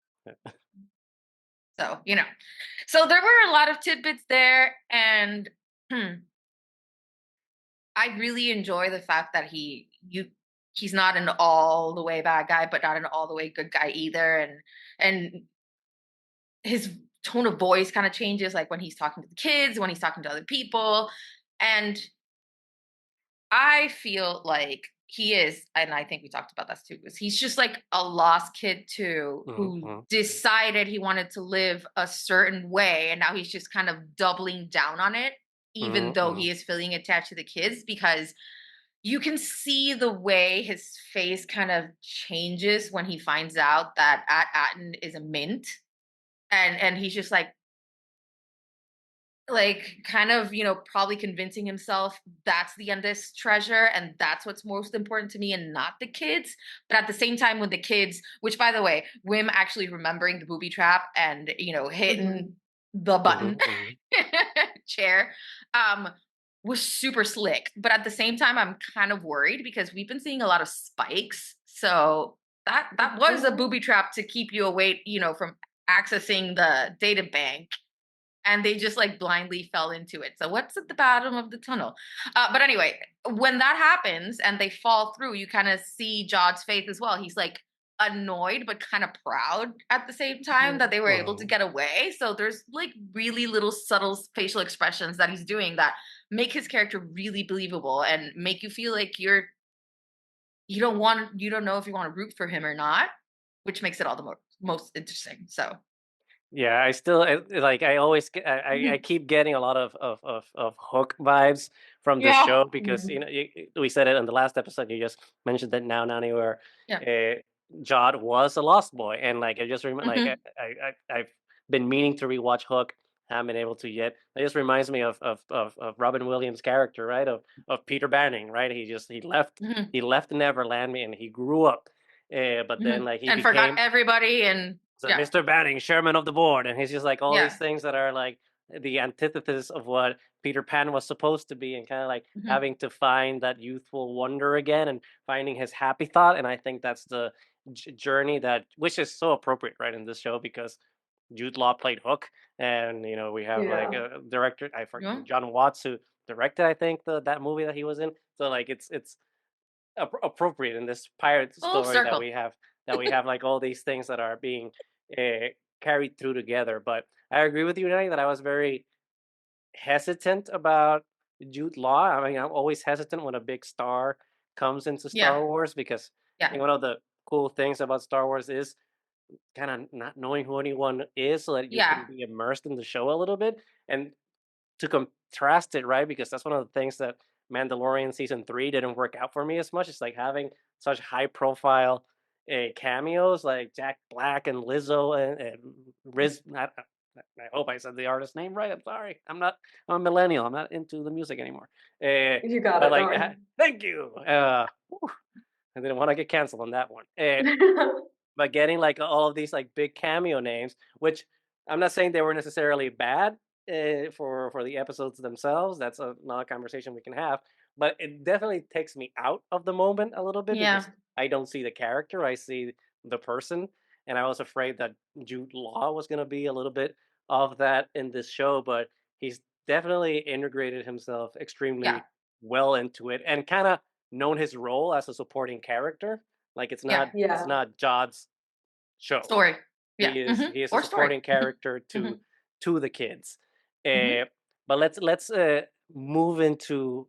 So, so there were a lot of tidbits there. And I really enjoy the fact that he's not an all the way bad guy, but not an all the way good guy either. And his tone of voice kind of changes, like when he's talking to the kids, when he's talking to other people. And I feel like he is, and I think we talked about that too, because he's just like a lost kid too, who decided he wanted to live a certain way, and now he's just kind of doubling down on it, even though he is feeling attached to the kids, because you can see the way his face kind of changes when he finds out that At-Aten is a mint, and he's just like kind of, probably convincing himself that's the endless treasure and that's what's most important to me and not the kids. But at the same time, with the kids, which by the way, Kh'ymm actually remembering the booby trap and, hitting the button chair, was super slick. But at the same time, I'm kind of worried because we've been seeing a lot of spikes. So that was a booby trap to keep you away, from accessing the data bank. And they just blindly fell into it. So what's at the bottom of the tunnel? But anyway, when that happens and they fall through, you kind of see Jod's face as well. He's annoyed, but kind of proud at the same time that they were able to get away. So there's really little subtle facial expressions that he's doing that make his character really believable and make you feel like you don't know if you want to root for him or not, which makes it all the most interesting. So. Yeah, I still I always I keep getting a lot of Hook vibes from this show because we said it in the last episode. You just mentioned that now, Nani, where Jod was a lost boy, and I just remember I've been meaning to rewatch Hook. Haven't been able to yet. It just reminds me of Robin Williams' character, right? Of Peter Banning, right? Mhm. He left Neverland and he grew up, but then Mhm. like he And forgot became everybody and so yeah. Mr. Banning, chairman of the board, and he's just like all these Yeah. things that are like the antithesis of what Peter Pan was supposed to be, and kind of like Mhm. having to find that youthful wonder again and finding his happy thought. And I think that's the journey that, which is so appropriate, right, in this show because Jude Law played Hook, and we have like Yeah. a director, I Yeah. forget, John Watts, who directed, I think, that movie that he was in. So like it's appropriate in this pirate Full story circle. that we have like all these things that are being carried through together. But I agree with you, Nanny, that I was very hesitant about Jude Law. I mean, I'm always hesitant when a big star comes into Yeah. Star Wars because I Yeah. think one of the cool things about Star Wars is kind of not knowing who anyone is so that you Yeah. can be immersed in the show a little bit. And to contrast it, right? Because that's one of the things that Mandalorian season 3 didn't work out for me as much. It's like having such high profile cameos like Jack Black and Lizzo and Riz. I hope I said the artist name right. I'm sorry. I'm a millennial. I'm not into the music anymore. You got But it, like, don't thank you. Whew, I didn't want to get canceled on that one. worry. But getting like all of these like big cameo names, which I'm not saying they were necessarily bad for the episodes themselves. That's another conversation we can have. But it definitely takes me out of the moment a little bit Yeah. because I don't see the character, I see the person, and I was afraid that Jude Law was going to be a little bit of that in this show. But he's definitely integrated himself Yeah. extremely well into it and kind of known his role as a supporting character. Like Yeah. it's Yeah. not Jod's show. Story. Yeah. He is a Or story. supporting character Mhm. to the kids. Mhm. Uh, but let's move into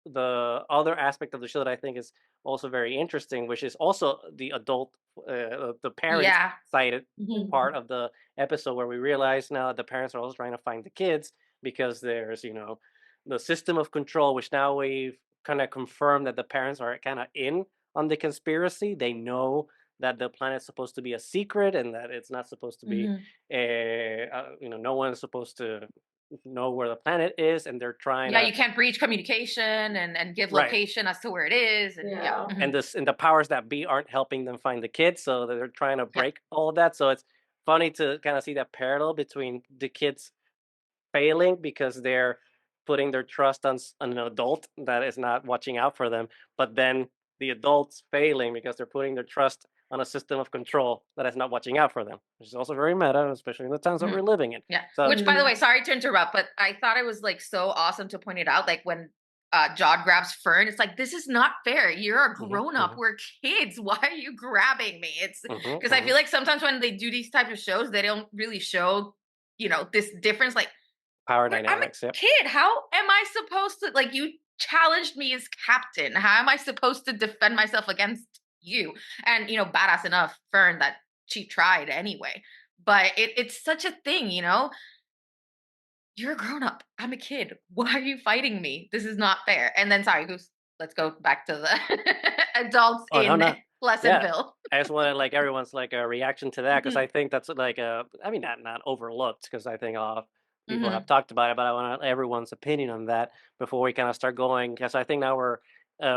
the other aspect of the show that I think is also very interesting, which is also the adult, the parent Yeah. sided Mhm. part of the episode where we realize now that the parents are also trying to find the kids because there's the system of control, which now we've kind of confirmed that the parents are kind of in on the conspiracy. They know that the planet's supposed to be a secret and that it's not supposed to be, Mhm. no one is supposed to know where the planet is, and they're trying Yeah, to you can't breach communication and give right. location as to where it is and yeah. Yeah. Mhm. And the powers that be aren't helping them find the kids, so they're trying to Yeah. break all of that. So it's funny to kind of see that parallel between the kids failing because they're putting their trust on an adult that is not watching out for them, but then the adults failing because they're putting their trust on a system of control that is not watching out for them, which is also very meta, especially in the times that we're Mhm. living in. Yeah. So Which, by the Mhm. way, sorry to interrupt, but I thought it was like so awesome to point it out. Like when Jod grabs Fern, it's like, this is not fair. You're a mhm, grown up. mhm, We're kids. Why are you grabbing me? It's mhm, because I mhm. feel like sometimes when they do these types of shows, they don't really show, this difference. Like, Power I'm a dynamics, yep. kid. How am I supposed to, like, you challenged me as captain. How am I supposed to defend myself against you? And, badass enough, Fern, that she tried anyway. But it's such a thing. You're a grown up. I'm a kid. Why are you fighting me? This is not fair. And then, sorry, let's go back to the adults Oh no, in no, yeah. Pleasantville. I just wanted like everyone's like a reaction to that because Mhm. I think that's like I mean not overlooked because I think a lot of people have Mhm. talked about it, but I want everyone's opinion on that before we kind of start going because I think now we're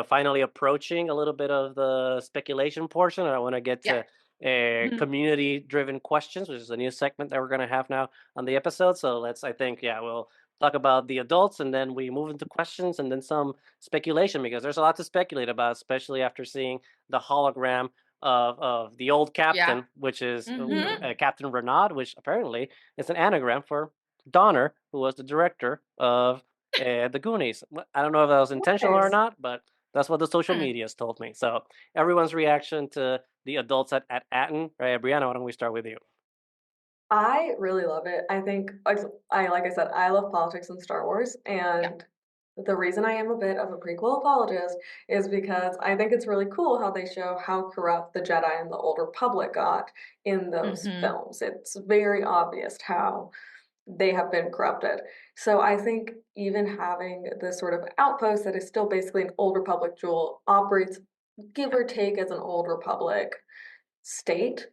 finally approaching a little bit of the speculation portion, and I want to get Yeah. to Mhm. community-driven questions, which is a new segment that we're going to have now on the episode. So I think, yeah, we'll talk about the adults, and then we move into questions, and then some speculation because there's a lot to speculate about, especially after seeing the hologram of the old Yeah. captain, which is Mhm. Captain Renaud, which apparently is an anagram for Donner, who was the director of the Goonies. I don't know if that was intentional or Nice. not, but that's what the social Hmm. media's told me. So everyone's reaction to the adults at Atten, right? Brianna, why don't we start with you? I really love it. I think like I said, I love politics and Star Wars, Yeah. and the reason I am a bit of a prequel apologist is because I think it's really cool how they show how corrupt the Jedi and the Old Republic got in those Mhm. films. It's very obvious how they have been corrupted. So I think even having this sort of outpost that is still basically an Old Republic jewel operates give Yeah. or take as an Old Republic state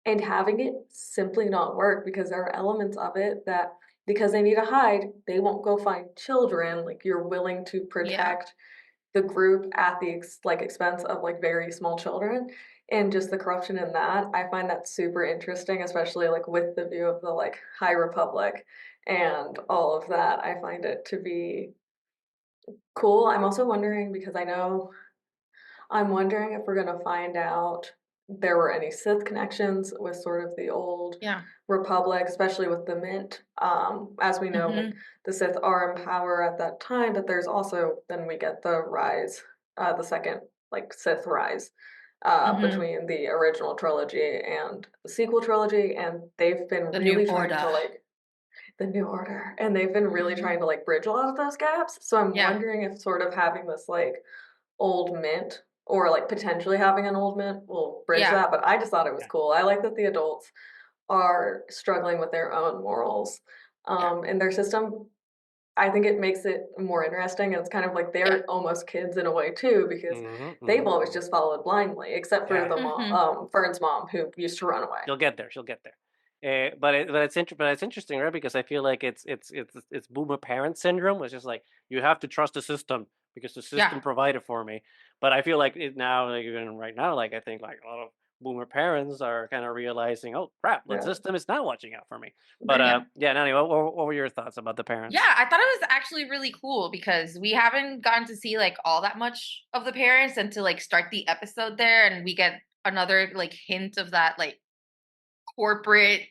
and having it simply not work because there are elements of it that because they need to hide, they won't go find children. Like you're willing to protect the group at the expense of like very small children and just the corruption in that. I find that super interesting, especially like with the view of the like High Republic and all of that. I find it to be cool. I'm also wondering because I'm wondering if we're gonna find out there were any Sith connections with sort of the old Republic, especially with the Mint. As we know, like the Sith are in power at that time, but there's also then we get the rise, the second like Sith rise between the original trilogy and the sequel trilogy, and they've been really trying to like the New Order, and they've been really trying to like bridge a lot of those gaps. So I'm wondering if sort of having this like old mint or like potentially having an old mint will bridge that, but I just thought it was cool. I like that the adults are struggling with their own morals in their system. I think it makes it more interesting, and it's kind of like they're almost kids in a way too, because they've always just followed blindly, except for the mom, Fern's mom, who used to run away. She'll get there. She'll get there. But it's interesting, right? Because I feel like it's boomer parent syndrome, which is like you have to trust the system because the system provided for me. But I feel like it now, like even right now, like I think like a lot of boomer parents are kind of realizing, oh crap, the system is not watching out for me. But Nani, what were your thoughts about the parents? Yeah, I thought it was actually really cool because we haven't gotten to see like all that much of the parents and to like start the episode there, and we get another like hint of that like corporate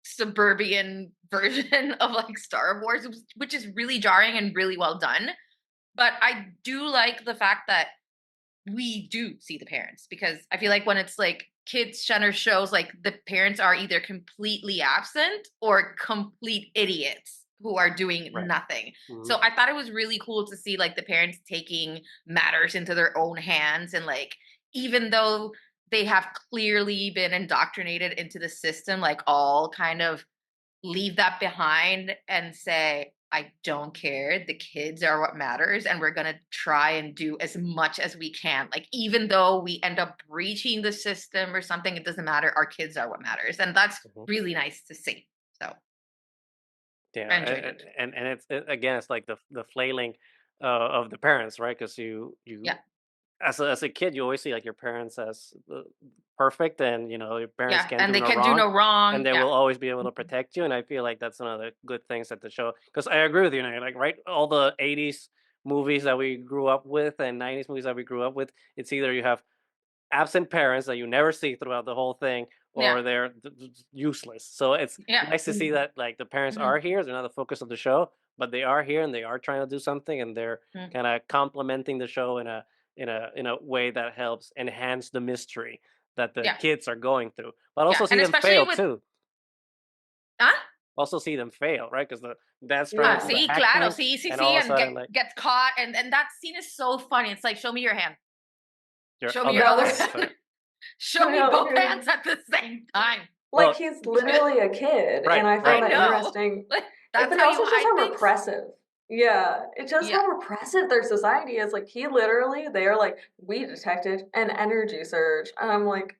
suburban version of like Star Wars, which is really jarring and really well done. But I do like the fact that we do see the parents, because I feel like when it's like kids center shows, like the parents are either completely absent or complete idiots who are doing nothing. So I thought it was really cool to see like the parents taking matters into their own hands, and like even though they have clearly been indoctrinated into the system, like all kind of leave that behind and say, I don't care. The kids are what matters. And we're going to try and do as much as we can. Like, even though we end up breaching the system or something, it doesn't matter. Our kids are what matters. And that's really nice to see. So, yeah. And again, it's like the flailing of the parents, right? Because you as a kid, you always see like your parents as perfect, and you know your parents can't and do they no can wrong, do no wrong, and they will always be able to protect you. And I feel like that's one of the good things at the show. Because I agree with you, like right, all the '80s movies that we grew up with and '90s movies that we grew up with, it's either you have absent parents that you never see throughout the whole thing, or they're useless. So it's nice to see that like the parents are here. They're not the focus of the show, but they are here and they are trying to do something, and they're kind of complementing the show in a way that helps enhance the mystery that the kids are going through. But also see them fail too. Huh? Also see them fail, right? Because the dad's trying to see, hack claro, him, and all of a sudden, like, gets caught, and that scene is so funny. It's like, show me your hand. Show me other your other hand. hand. Show me both hands at the same time. Like he's literally a kid, and I find that interesting. But also just how repressive. Yeah, it's just how repressive their society is. Like he literally, they are like, we detected an energy surge, and I'm like,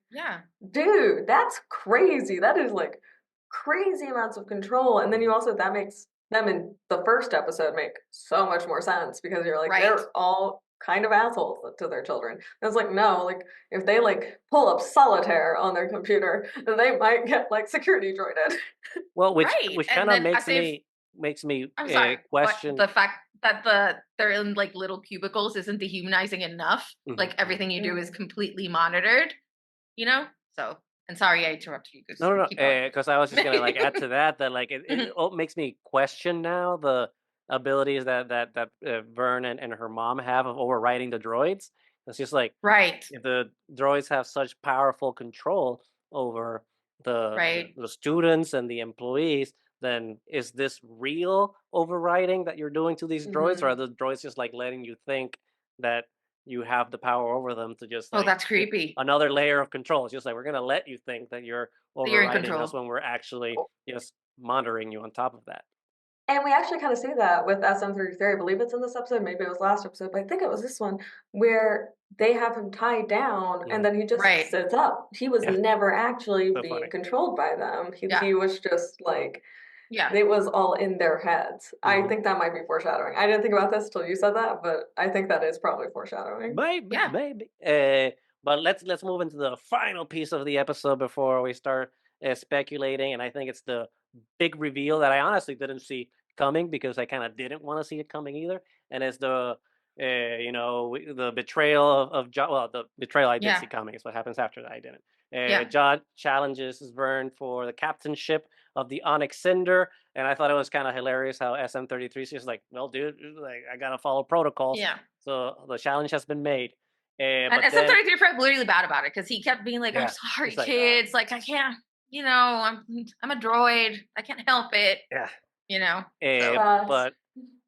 dude, that's crazy. That is like crazy amounts of control. And then you also that makes them in the first episode make so much more sense because you're like they're all kind of assholes to their children. And it's like, no, like if they like pull up solitaire on their computer, then they might get like security droided. Well, which kind of makes me question the fact that they're in like little cubicles isn't dehumanizing enough. Like everything you do is completely monitored, you know? So, and sorry I interrupted you. No, because I was just gonna like add to that like it makes me question now the abilities that Vern and her mom have of overriding the droids. It's just like if the droids have such powerful control over the students and the employees, then is this real overriding that you're doing to these droids, or are the droids just like letting you think that you have the power over them to just like, that's creepy. Another layer of control. It's just like we're gonna let you think that you're overriding us when we're actually just monitoring you on top of that. And we actually kind of see that with SM33. I believe it's in this episode. Maybe it was last episode, but I think it was this one where they have him tied down and then he just sits up. He was never actually being controlled by them. He was just like, it was all in their heads. I think that might be foreshadowing. I didn't think about this till you said that, but I think that is probably foreshadowing. Maybe. But let's move into the final piece of the episode before we start speculating. And I think it's the big reveal that I honestly didn't see coming because I kind of didn't want to see it coming either. And it's the the betrayal of John. Well, the betrayal I did see coming. It's what happens after that I didn't. John challenges Vern for the captainship of the Onyx Cinder, and I thought it was kind of hilarious how SM33 is just like, well, dude, like I gotta follow protocols. So the challenge has been made. And SM33 felt really bad about it because he kept being like, "I'm sorry, kids. Like I can't. I'm a droid. I can't help it."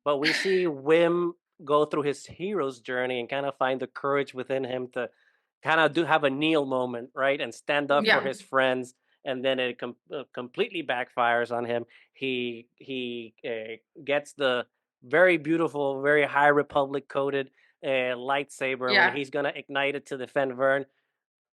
But we see Kh'ymm go through his hero's journey and kind of find the courage within him to kind of have a Neel moment, right, and stand up for his friends. And then it completely backfires on him. He gets the very beautiful, very High Republic coded lightsaber when he's gonna ignite it to defend Vern.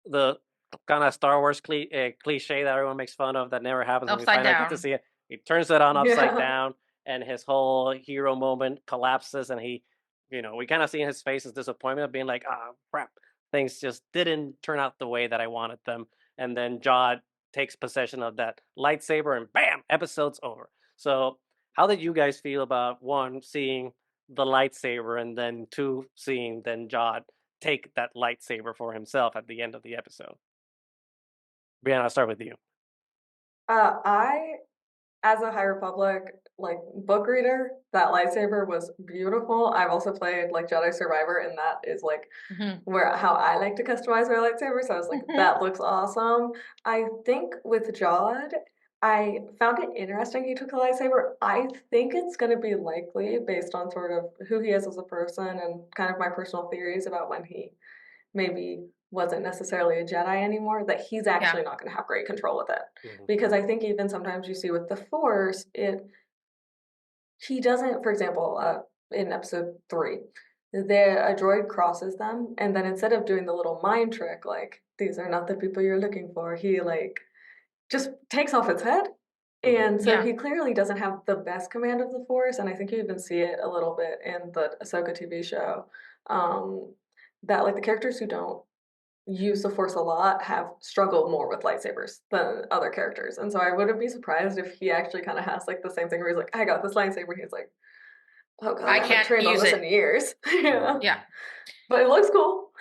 The kind of Star Wars cliche that everyone makes fun of that never happens. When we finally get to see it, he turns it on upside down, and his whole hero moment collapses. And he, we kind of see in his face his disappointment of being like, "Ah, crap, things just didn't turn out the way that I wanted them." And then Jod takes possession of that lightsaber, and bam, episode's over. So how did you guys feel about, one, seeing the lightsaber, and then two, seeing then Jod take that lightsaber for himself at the end of the episode? Brianna, I'll start with you. I, as a High Republic book reader, that lightsaber was beautiful. I've also played Jedi Survivor, and that is how I like to customize my lightsaber. So I was like, that looks awesome. I think with Jod, I found it interesting he took a lightsaber. I think it's going to be likely based on sort of who he is as a person and kind of my personal theories about when he maybe wasn't necessarily a Jedi anymore, that he's actually not going to have great control with it. Because I think even sometimes you see with the Force, he doesn't, for example, in episode 3, a droid crosses them, and then instead of doing the little mind trick, these are not the people you're looking for, he just takes off its head. And so he clearly doesn't have the best command of the Force, and I think you even see it a little bit in the Ahsoka TV show, that the characters who don't use the Force a lot have struggled more with lightsabers than other characters. And so I wouldn't be surprised if he actually kind of has the same thing where he's like, I got this lightsaber, and he's like, oh god, I haven't trained on this in years. But it looks cool.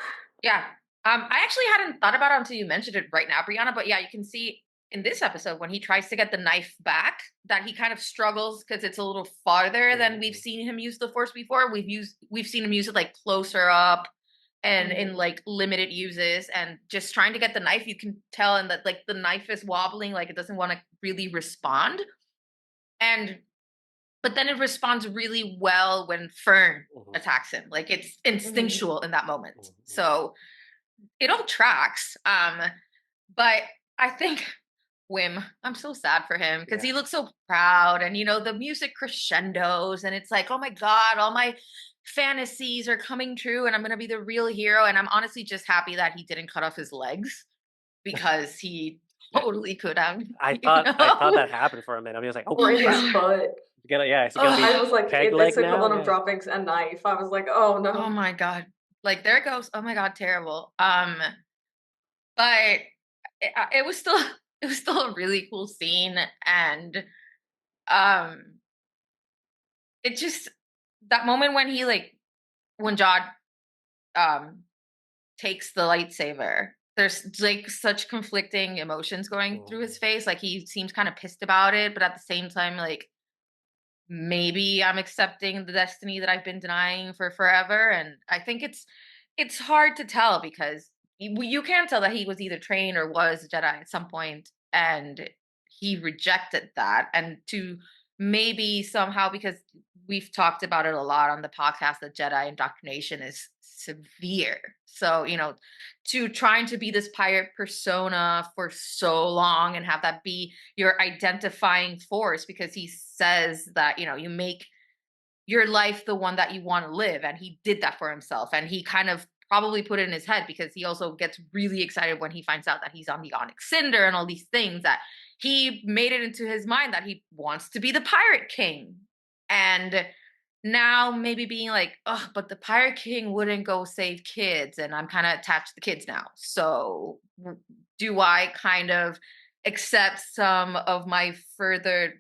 I actually hadn't thought about it until you mentioned it right now, Brianna, but you can see in this episode when he tries to get the knife back that he kind of struggles because it's a little farther than we've seen him use the Force before. We've seen him use it closer up and in limited uses, and just trying to get the knife, you can tell, and that the knife is wobbling, it doesn't want to really respond. But then it responds really well when Fern attacks him. It's instinctual in that moment. So it all tracks. But I think Kh'ymm, I'm so sad for him because he looks so proud, and the music crescendos, and it's like, oh my god, all my fantasies are coming true and I'm gonna be the real hero. And I'm honestly just happy that he didn't cut off his legs, because he totally could have. I thought that happened for a minute. I was like, oh, or in his foot. I was like, it's equivalent of dropping a knife. I was like, oh no. Oh my god. There it goes. Oh my god, terrible. But it was still a really cool scene, and it just, that moment when he when Jod takes the lightsaber, there's such conflicting emotions going through his face. He seems kind of pissed about it, but at the same time, maybe I'm accepting the destiny that I've been denying for forever. And I think it's hard to tell, because you can't tell that he was either trained or was a Jedi at some point, and he rejected that. And to maybe somehow, because we've talked about it a lot on the podcast, that Jedi indoctrination is severe. So, to trying to be this pirate persona for so long and have that be your identifying force, because he says that, you make your life the one that you want to live. And he did that for himself. And he kind of probably put it in his head, because he also gets really excited when he finds out that he's on the Onyx Cinder and all these things, that he made it into his mind that he wants to be the Pirate King. And now maybe being like, oh, but the Pirate King wouldn't go save kids, and I'm kind of attached to the kids now. So do I kind of accept some of my further,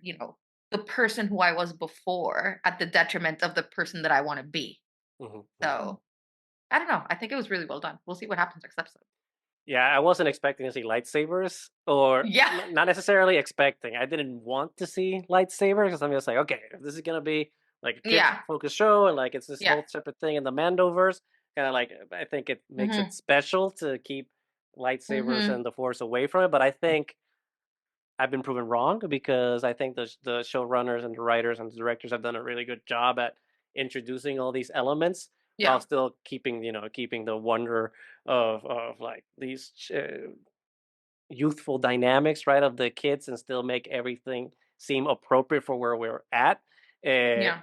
the person who I was before at the detriment of the person that I want to be? So I don't know. I think it was really well done. We'll see what happens next episode. Yeah, I wasn't expecting to see lightsabers, or not necessarily expecting. I didn't want to see lightsabers, because I'm just like, okay, if this is gonna be like a kid-focused show, and like it's this whole separate thing in the Mandoverse, kind of like, I think it makes it special to keep lightsabers and the Force away from it. But I think I've been proven wrong, because I think the showrunners and the writers and the directors have done a really good job at introducing all these elements while still keeping the wonder of like these youthful dynamics, right, of the kids, and still make everything seem appropriate for where we're at. The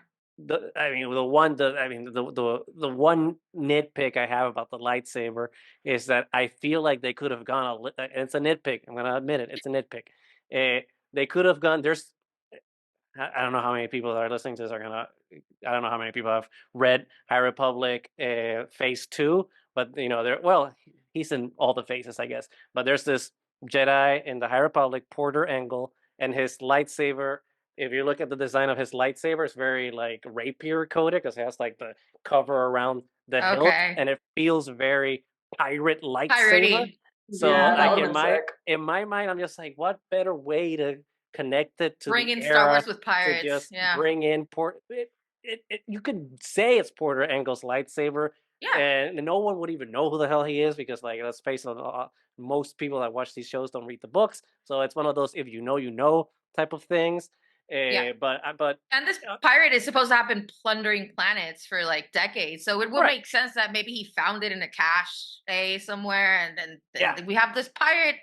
one nitpick I have about the lightsaber is that I feel like they could have gone it's a nitpick. I'm gonna admit it. It's a nitpick. They could have gone. I don't know how many people that are listening to this I don't know how many people have read High Republic Phase 2, but he's in all the phases, I guess. But there's this Jedi in the High Republic, Porter Engle, and his lightsaber. If you look at the design of his lightsaber, it's very like rapier coated, because it has like the cover around the hilt, and it feels very pirate lightsaber. Piratey. So like in my mind, I'm just like, what better way to connect it to bring in Star Wars with pirates? To just bring in you could say it's Porter Engle's lightsaber, and no one would even know who the hell he is, because like, let's face it, most people that watch these shows don't read the books, so it's one of those if you know type of things. But and this pirate is supposed to have been plundering planets for like decades, so it would make sense that maybe he found it in a cache somewhere, and then we have this pirate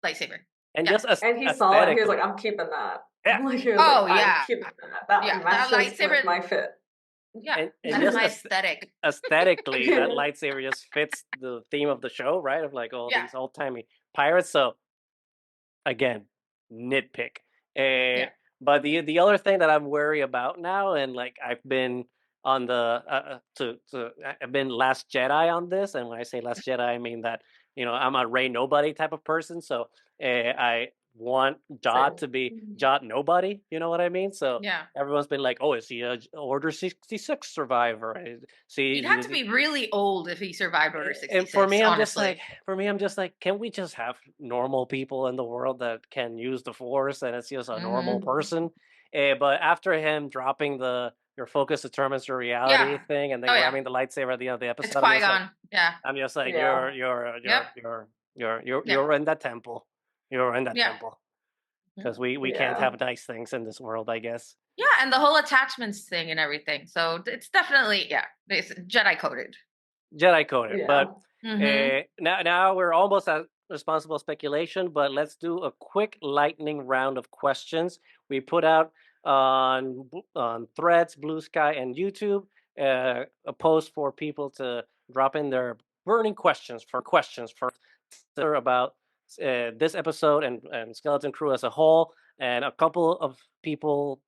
lightsaber. And and he saw it, he was like, I'm keeping that. I'm keeping that. That matches with my fit. And that's my aesthetic. Aesthetically, that lightsaber just fits the theme of the show, right? Of like all these old-timey pirates. So again, nitpick. But the other thing that I'm worried about now, and like I've been on the I've been Last Jedi on this, and when I say Last Jedi, I mean that I'm a Rey nobody type of person, so I want Jod to be Jod nobody, you know what I mean? So everyone's been like, oh, is he a Order 66 survivor? He'd have to be really old if he survived Order 66. And for me, I'm just like, can we just have normal people in the world that can use the Force, and it's just a normal person? But after him dropping your focus determines your reality thing, and then grabbing the lightsaber at the end of the episode, it's Qui-Gon. I'm just like, you're in that temple. You're in that temple, because we can't have nice things in this world, I guess. Yeah, and the whole attachments thing and everything. So it's definitely it's Jedi coded. But now we're almost at responsible speculation. But let's do a quick lightning round of questions. We put out on Threads, Blue Sky, and YouTube a post for people to drop in their burning questions about this episode and Skeleton Crew as a whole, and a couple of people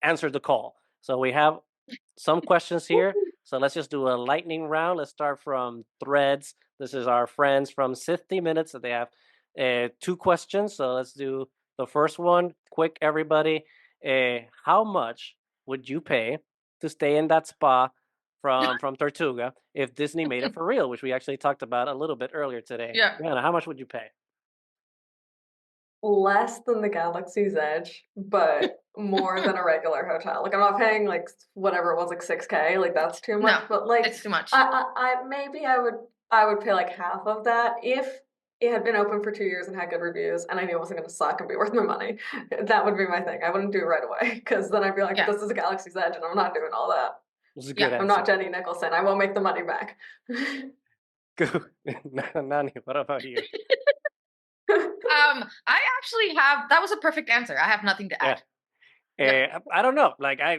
answered the call. So we have some questions here. So let's just do a lightning round. Let's start from Threads. This is our friends from 50 Minutes. So they have 2 questions. So let's do the first one. Quick, everybody. How much would you pay to stay in that spa from Tortuga if Disney made it for real, which we actually talked about a little bit earlier today? Brianna, how much would you pay? Less than the Galaxy's Edge, but more than a regular hotel. Like, I'm not paying like whatever it was, like $6,000. Like, that's too much. No, but like, it's too much. I would pay like half of that if it had been open for 2 years and had good reviews, and I knew it wasn't going to suck and be worth my money. That would be my thing. I wouldn't do it right away, because then I'd be like, this is a Galaxy's Edge, and I'm not doing all that. It's a good answer. I'm not Jenny Nicholson. I won't make the money back. Nani, what about you? I actually have, that was a perfect answer. I have nothing to add. I don't know. Like I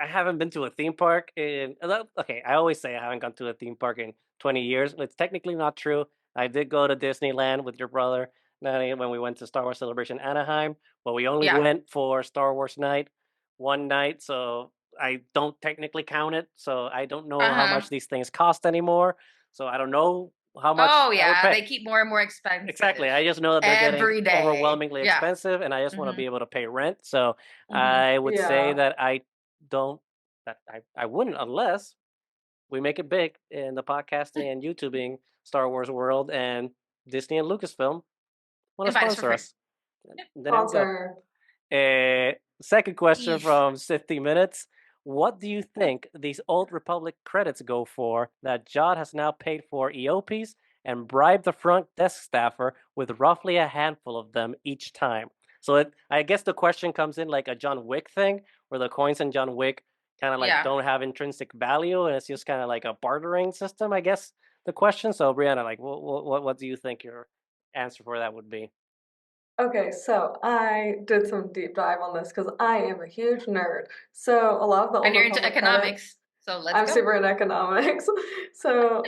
haven't been to a theme park in. Okay, I always say I haven't gone to a theme park in 20 years. It's technically not true. I did go to Disneyland with your brother Nani when we went to Star Wars Celebration Anaheim, but we only went for Star Wars night, one night. So I don't technically count it. So I don't know how much these things cost anymore. So I don't know how much. Oh yeah, they keep more and more expensive. Exactly. I just know that they're getting overwhelmingly expensive, and I just want to be able to pay rent. So I would say that I don't. That I wouldn't unless we make it big in the podcasting and YouTubing Star Wars world, and Disney and Lucasfilm want to sponsor us. Then sponsor. Second question from 50 Minutes. What do you think these Old Republic credits go for that Jod has now paid for EOPs and bribed the front desk staffer with roughly a handful of them each time? So I guess the question comes in like a John Wick thing, where the coins in John Wick kind of like don't have intrinsic value, and it's just kind of like a bartering system, I guess, the question. So Brianna, like, what do you think your answer for that would be? Okay, so I did some deep dive on this because I am a huge nerd. So a lot of the and you're into economics, so I'm super into economics. So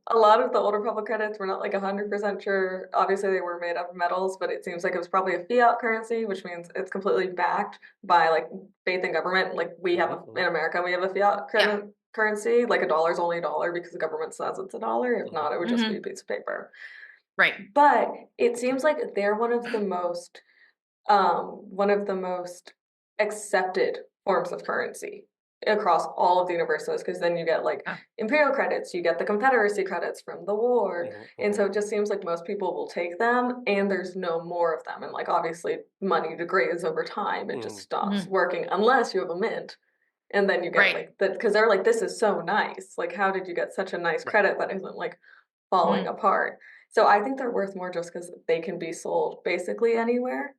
a lot of the Old Republic credits we're not like 100% sure. Obviously, they were made of metals, but it seems like it was probably a fiat currency, which means it's completely backed by like faith in government. Like we have in America, we have a fiat currency. Like a dollar is only a dollar because the government says it's a dollar. If not, it would just be a piece of paper. Right. But it seems like they're one of the most accepted forms of currency across all of the universes, because then you get like Imperial credits, you get the Confederacy credits from the war, and so it just seems like most people will take them, and there's no more of them, and like obviously money degrades over time, it just stops working unless you have a mint, and then you get like that, because they're like, this is so nice, like how did you get such a nice credit that isn't like falling apart? So I think they're worth more just because they can be sold basically anywhere.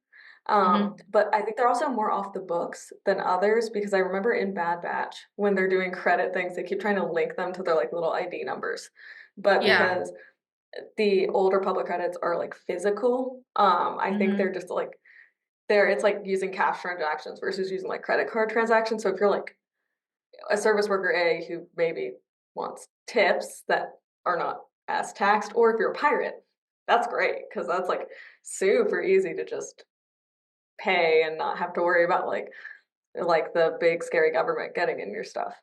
But I think they're also more off the books than others, because I remember in Bad Batch when they're doing credit things, they keep trying to link them to their like little ID numbers. But because the Old Republic credits are like physical, I think they're just like it's like using cash transactions versus using like credit card transactions. So if you're like a service worker A who maybe wants tips that are not as taxed, or if you're a pirate, that's great because that's like super easy to just pay and not have to worry about like the big scary government getting in your stuff.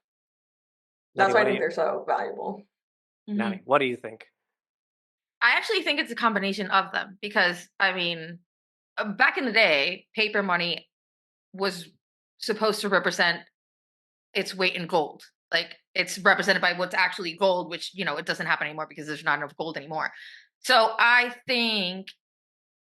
That's why I think they're so valuable. Nani, what do you think? I actually think it's a combination of them, because I mean, back in the day, paper money was supposed to represent its weight in gold. Like it's represented by what's actually gold, which, you know, it doesn't happen anymore because there's not enough gold anymore. So I think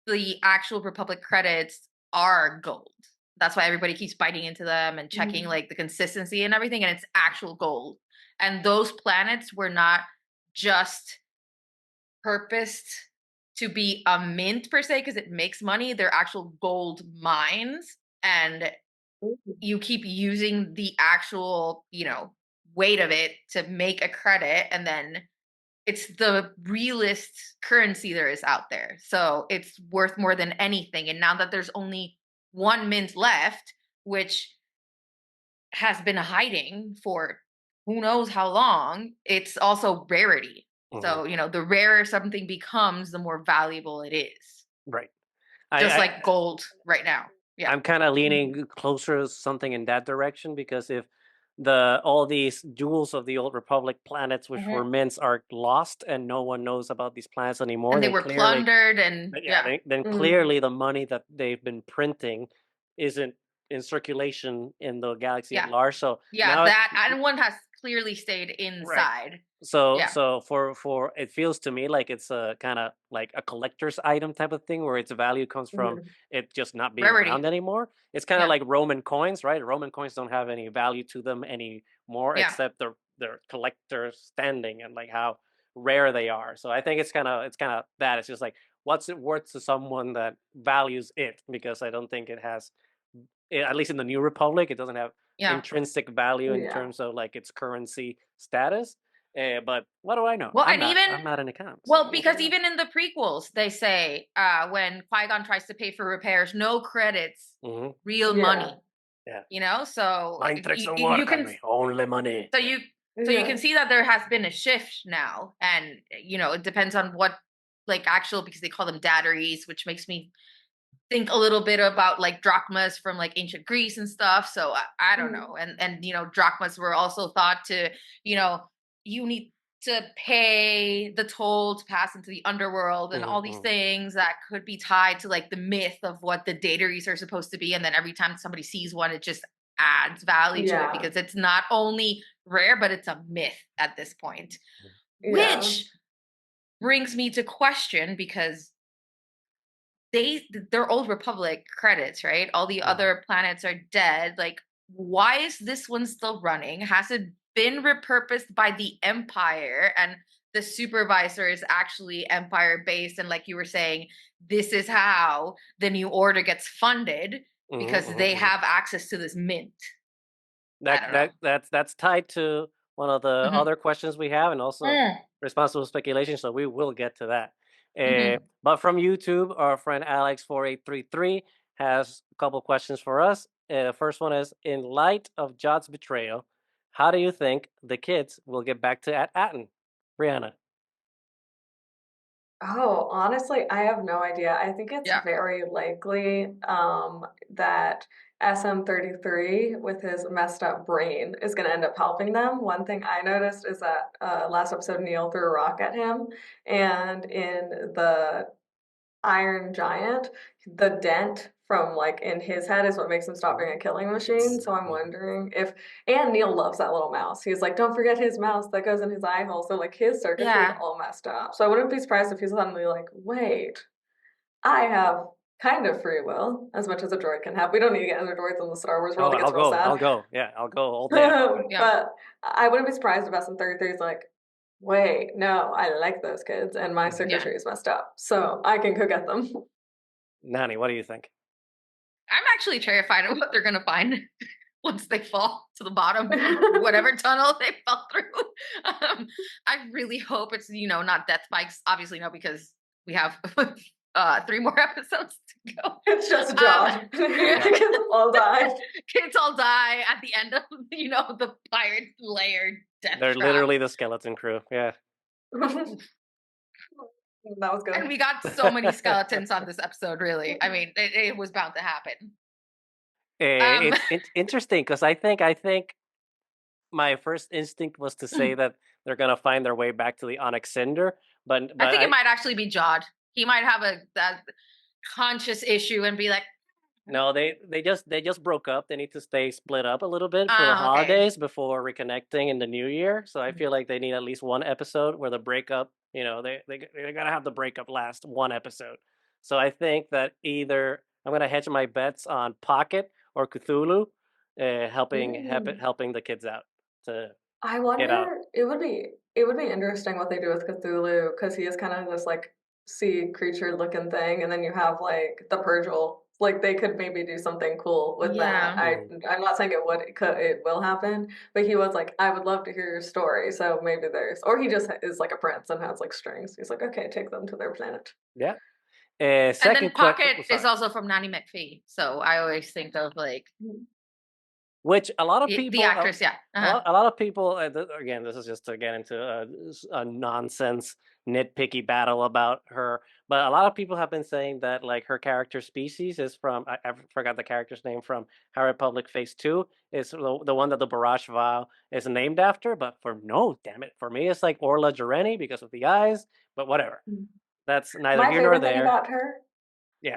the actual Republic credits are gold. That's why everybody keeps biting into them and checking like the consistency and everything, and it's actual gold. And those planets were not just purposed to be a mint per se because it makes money. They're actual gold mines, and you keep using the actual, you know, weight of it to make a credit, and then it's the realest currency there is out there. So it's worth more than anything. And now that there's only one mint left, which has been hiding for who knows how long, it's also rarity. So, you know, the rarer something becomes, the more valuable it is. Right. Just like gold right now. Yeah. I'm kind of leaning closer to something in that direction, because if all these jewels of the Old Republic planets, which were mints, are lost and no one knows about these planets anymore, and they were plundered, and then clearly the money that they've been printing isn't in circulation in the galaxy at large. So and one has clearly stayed inside. Right. So for it feels to me like it's a kind of like a collector's item type of thing, where its value comes from it just not being around anymore. It's kind of like Roman coins, right? Roman coins don't have any value to them anymore, except their collector standing and like how rare they are. So I think it's kind of that. It's just like, what's it worth to someone that values it? Because I don't think it has, at least in the New Republic, it doesn't have intrinsic value in terms of like its currency status. But what do I know? Well, I'm not an accountant. Well, because even in the prequels, they say when Qui-Gon tries to pay for repairs, no credits, real money. Yeah. You know, so you can only money. So you can see that there has been a shift now, and it depends on what because they call them datteries, which makes me think a little bit about like drachmas from like ancient Greece and stuff. So I don't know, and drachmas were also thought to you need to pay the toll to pass into the underworld and all these things that could be tied to like the myth of what the datteries are supposed to be, and then every time somebody sees one, it just adds value to it because it's not only rare, but it's a myth at this point. Which brings me to question, because they're Old Republic credits, right? All the other planets are dead. Like, why is this one still running? Has it been repurposed by the Empire, and the supervisor is actually Empire based? And like you were saying, this is how the New Order gets funded because they have access to this mint. That's tied to one of the other questions we have, and also responsible speculation. So we will get to that. But from YouTube, our friend Alex4833 has a couple questions for us. The first one is: in light of Jod's betrayal, how do you think the kids will get back to Atten? Brianna. Oh, honestly, I have no idea. I think it's very likely that SM33 with his messed up brain is going to end up helping them. One thing I noticed is that last episode Neel threw a rock at him, and in the Iron Giant, the dent from like in his head is what makes him stop being a killing machine. So I'm wondering if, and Neel loves that little mouse. He's like, don't forget his mouse that goes in his eye hole. So like his circuitry is all messed up. So I wouldn't be surprised if he's suddenly like, wait, I have kind of free will, as much as a droid can have. We don't need to get other droids in the Star Wars world. I'll go. Yeah, I'll go all day. But I wouldn't be surprised if SM33 is like, wait, no, I like those kids, and my circuitry is messed up, so I can go get them. Nani, what do you think? I'm actually terrified of what they're going to find once they fall to the bottom, whatever tunnel they fell through. I really hope it's, not death spikes. Obviously, no, because we have 3 more episodes to go. It's just Jod. Kids all die. Kids all die at the end of, the pirate layer death They're trap. literally the skeleton crew. Yeah. That was good. And we got so many skeletons on this episode, really. I mean, it was bound to happen. It's interesting because I think my first instinct was to say that they're going to find their way back to the Onyx Cinder. But I think it might actually be Jod. He might have a conscious issue and be like, no, they just broke up. They need to stay split up a little bit for the holidays before reconnecting in the new year. So I feel like they need at least one episode where the breakup, they gotta have the breakup last one episode. So I think that either I'm gonna hedge my bets on Pocket or Cthulhu, helping the kids out. I wonder. It would be interesting what they do with Cthulhu, because he is kind of this like sea creature looking thing, and then you have like the Purgil. Like they could maybe do something cool with that. I'm not saying it will happen, but he was like, I would love to hear your story. So maybe or he just is like a prince and has like strings. He's like, okay, take them to their planet. Yeah. And then Pocket is also from Nanny McPhee, so I always think of like, which a lot of people, the actress, a lot of people. Again, this is just to get into a nonsense nitpicky battle about her, but a lot of people have been saying that like her character species is from, I forgot the character's name, from High Republic Phase 2, is the one that the Barrage Vow is named after. But for me it's like Orla Jareni because of the eyes, but whatever. That's neither here nor there. My favorite thing about her,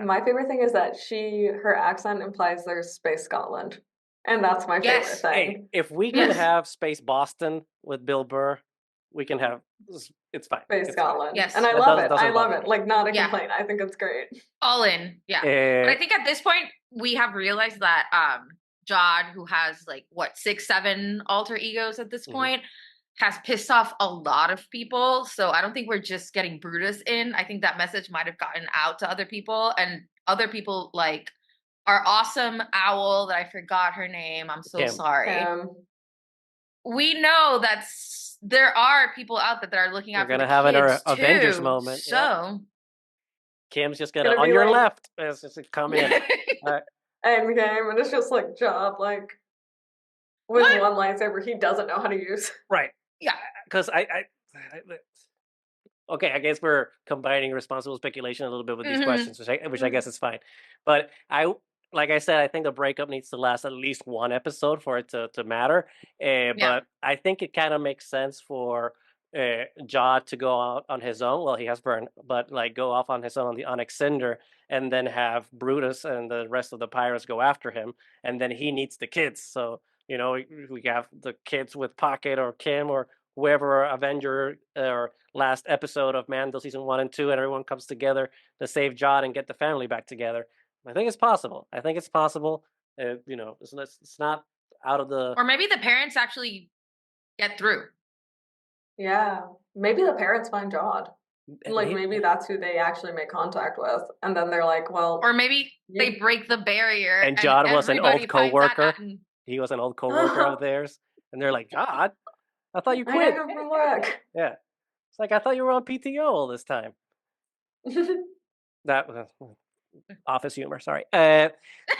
my favorite thing is that her accent implies there's Space Scotland, and that's my favorite thing. Hey, if we can have Space Boston with Bill Burr, we can have, it's fine. Space Scotland. Yes. And I love it. I love it. Like, not a complaint. I think it's great. All in. Yeah. But I think at this point, we have realized that Jod, who has like, 6, 7 alter egos at this point, has pissed off a lot of people. So I don't think we're just getting Brutus in. I think that message might have gotten out to other people, and other people like our awesome owl that I forgot her name. I'm so sorry. We know that there are people out there that are looking out for the kids. We're gonna have an Avengers moment. So Kh'ymm's just gonna on your left. It's just come in. Endgame, and it's just like Job like with one lightsaber he doesn't know how to use. Right. Yeah. Because okay, I guess we're combining responsible speculation a little bit with these questions, which I guess is fine. But like I said, I think the breakup needs to last at least one episode for it to matter. But I think it kind of makes sense for Jod to go out on his own. Well, he has Vern, but like go off on his own on the Onyx Cinder, and then have Brutus and the rest of the pirates go after him, and then he needs the kids. So we have the kids with Pocket or Kh'ymm or whoever Avenger or last episode of Mando season 1 and 2, and everyone comes together to save Jod and get the family back together. I think it's possible. It's not out of the. Or maybe the parents actually get through. Yeah, maybe the parents find Jod. Like maybe that's who they actually make contact with, and then they're like, well. Or maybe they break the barrier. And Jod was an old coworker. He was an old coworker of theirs, and they're like, Jod, I thought you quit. From work. Yeah, it's like I thought you were on PTO all this time. That office humor. Sorry. Could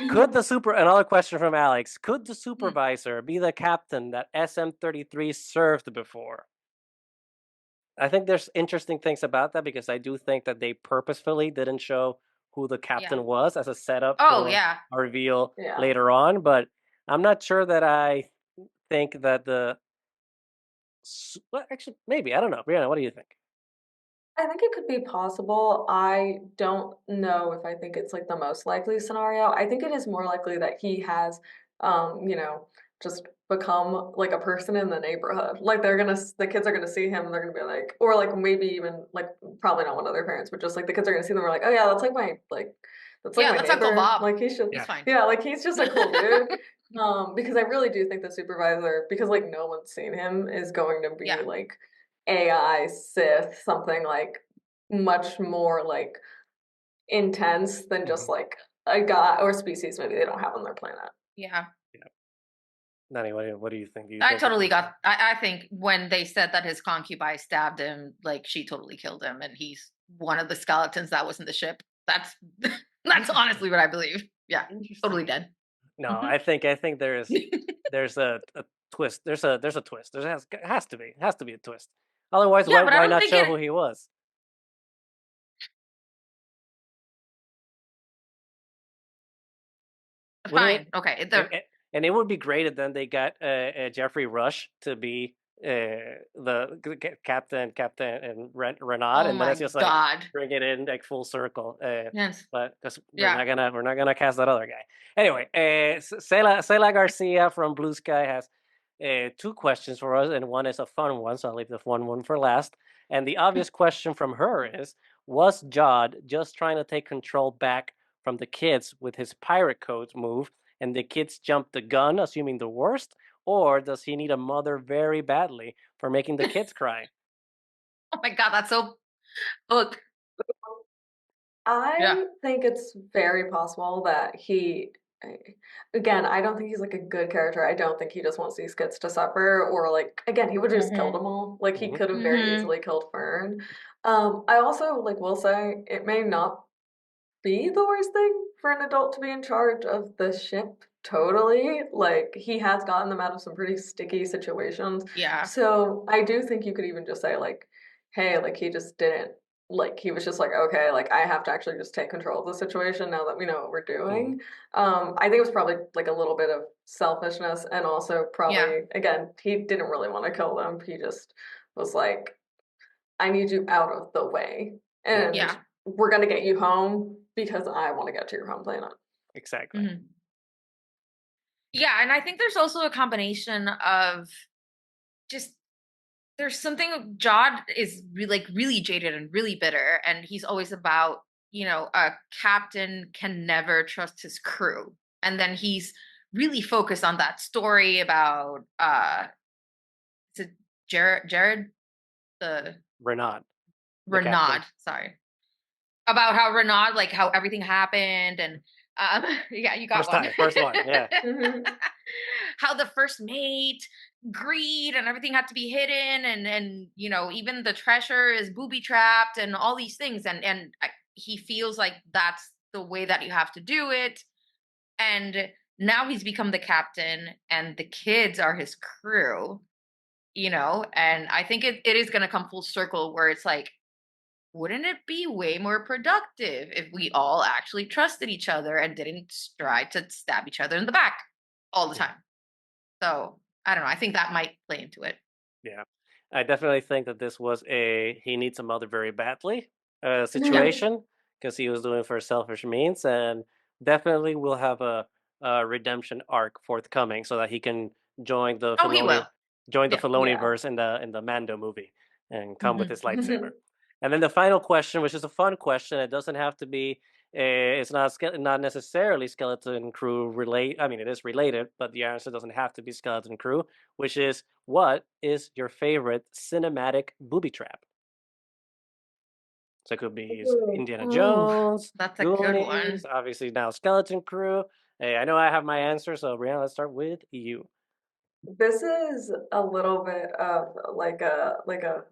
another question from Alex? Could the supervisor be the captain that SM-33 served before? I think there's interesting things about that because I do think that they purposefully didn't show who the captain was as a setup for a reveal later on. But I'm not sure that I think that actually, maybe. I don't know. Brianna, what do you think? I think it could be possible. I don't know if I think it's like the most likely scenario. I think it is more likely that he has, just become like a person in the neighborhood. Like the kids are gonna see him and they're gonna be like, or like maybe even like probably not one of their parents, but just like the kids are gonna see them and are like, oh yeah, that's like my that's Uncle Bob. Like he should, he's fine. Yeah, like he's just a cool dude. Because I really do think the supervisor, because like no one's seen him, is going to be like AI Sith, something like much more like intense than just like a god or species maybe they don't have on their planet. Yeah. Nani, what do you think? I think when they said that his concubine stabbed him, like she totally killed him, and he's one of the skeletons that was in the ship. That's honestly what I believe. Yeah, totally dead. No, I think there's a twist. There's a twist. There has to be a twist. Otherwise, why not show who he was? Fine. Okay. And it would be great if then they got Jeffrey Rush to be the captain and Renaud, and then it's just like bring it in like full circle. Yes. But because we're not gonna cast that other guy. Anyway, Cela Garcia from Blue Sky has 2 questions for us, and one is a fun one, so I'll leave the fun one for last. And the obvious question from her is: was Jod just trying to take control back from the kids with his pirate code move, and the kids jumped the gun, assuming the worst? Or does he need a mother very badly for making the kids cry? Oh my God, that's so hook. I think it's very possible that again, I don't think he's like a good character. I don't think he just wants these kids to suffer, or like, again, he would just kill them all. Like he could have very easily killed Fern. I also will say it may not be the worst thing for an adult to be in charge of the ship. Totally. Like he has gotten them out of some pretty sticky situations. Yeah. So I do think you could even just say like, hey, like he just didn't, like he was just like, okay, like I have to actually just take control of the situation now that we know what we're doing. I think it was probably like a little bit of selfishness, and also probably again, he didn't really want to kill them. He just was like, I need you out of the way, and we're gonna get you home because I want to get to your home planet. Exactly. Yeah, and I think there's also a combination of just there's something. Jod is really jaded and really bitter, and he's always about a captain can never trust his crew, and then he's really focused on that story about is it Jared the Renaud, sorry, about how Renaud, like how everything happened, and Yeah, you got one. First one, yeah. How the first mate, greed, and everything had to be hidden, and you know, even the treasure is booby trapped, and all these things, and he feels like that's the way that you have to do it, and now he's become the captain, and the kids are his crew, you know, and I think it is going to come full circle where it's like, wouldn't it be way more productive if we all actually trusted each other and didn't try to stab each other in the back all the time? So I don't know. I think that might play into it. Yeah, I definitely think that this was a he needs a mother very badly situation because he was doing it for selfish means, and definitely will have a redemption arc forthcoming so that he can join the Oh, he will. Filoni Yeah. verse in the Mando movie and come with his Mhm. lightsaber. And then the final question, which is a fun question, it doesn't have to be. It's not necessarily Skeleton Crew relate. I mean, it is related, but the answer doesn't have to be Skeleton Crew. Which is, what is your favorite cinematic booby trap? So it could be Indiana Ooh, Jones, that's a good one. Goonies, obviously now Skeleton Crew. Hey, I know I have my answer, so Brianna, let's start with you. This is a little bit of like a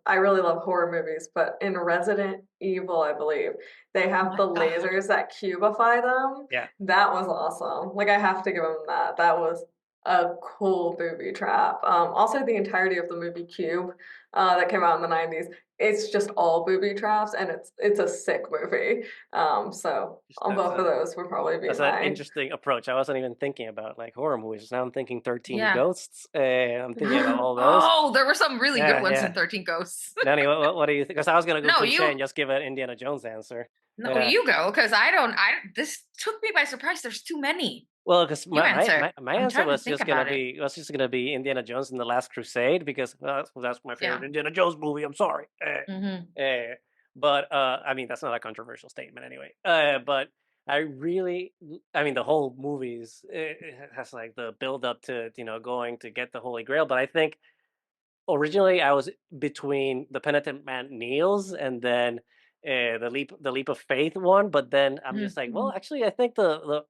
I really love horror movies, but in Resident Evil, I believe, they Oh have my the God. lasers that cubify them. Yeah. That was awesome. Like I have to give them that. That was a cool booby trap. Also the entirety of the movie Cube, that came out in the 90s. It's just all booby traps and it's a sick movie. So on That's both of those would probably be That's an my interesting approach. I wasn't even thinking about like horror movies. Now I'm thinking 13 Yeah. Ghosts. I'm thinking about all those. Oh, there were some really good ones Yeah. in 13 Ghosts. Nani, what do you think? Because I was gonna go No, cliche you. and just give an Indiana Jones answer. No, you go, because I don't. This took me by surprise. There's too many. Well, because You answer. my I'm answer trying to think about it. was just gonna be Indiana Jones and the Last Crusade because that's my favorite Yeah. Indiana Jones movie. I'm sorry. Mm-hmm. But I mean that's not a controversial statement anyway. But I mean the whole movie's it has like the build up to going to get the Holy Grail. But I think originally I was between the Penitent Man Neel's and then the leap of faith one. But then I'm just like, well, Mm-hmm. actually, I think the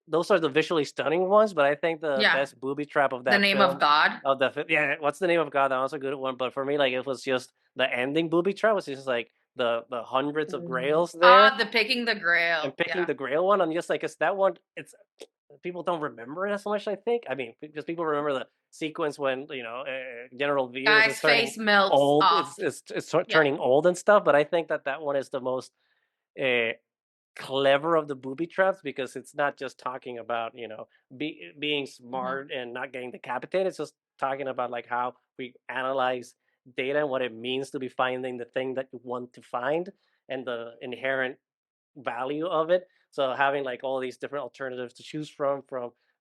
those are the visually stunning ones, but I think the Yeah. best booby trap of The that Name of film, God. what's the name of God? That was a good one, but for me, like it was just the ending booby trap was just like the hundreds of grails there The Picking the Grail. and picking Yeah. the grail one. I'm just like, it's that one. It's people don't remember it as much. I think. I mean, because people remember the sequence when General Veers is Guy's turning face melts old. off. It's Yeah. turning old and stuff. But I think that one is the most. Clever of the booby traps because it's not just talking about being smart and not getting decapitated. It's just talking about like how we analyze data and what it means to be finding the thing that you want to find and the inherent value of it. So having like all these different alternatives to choose from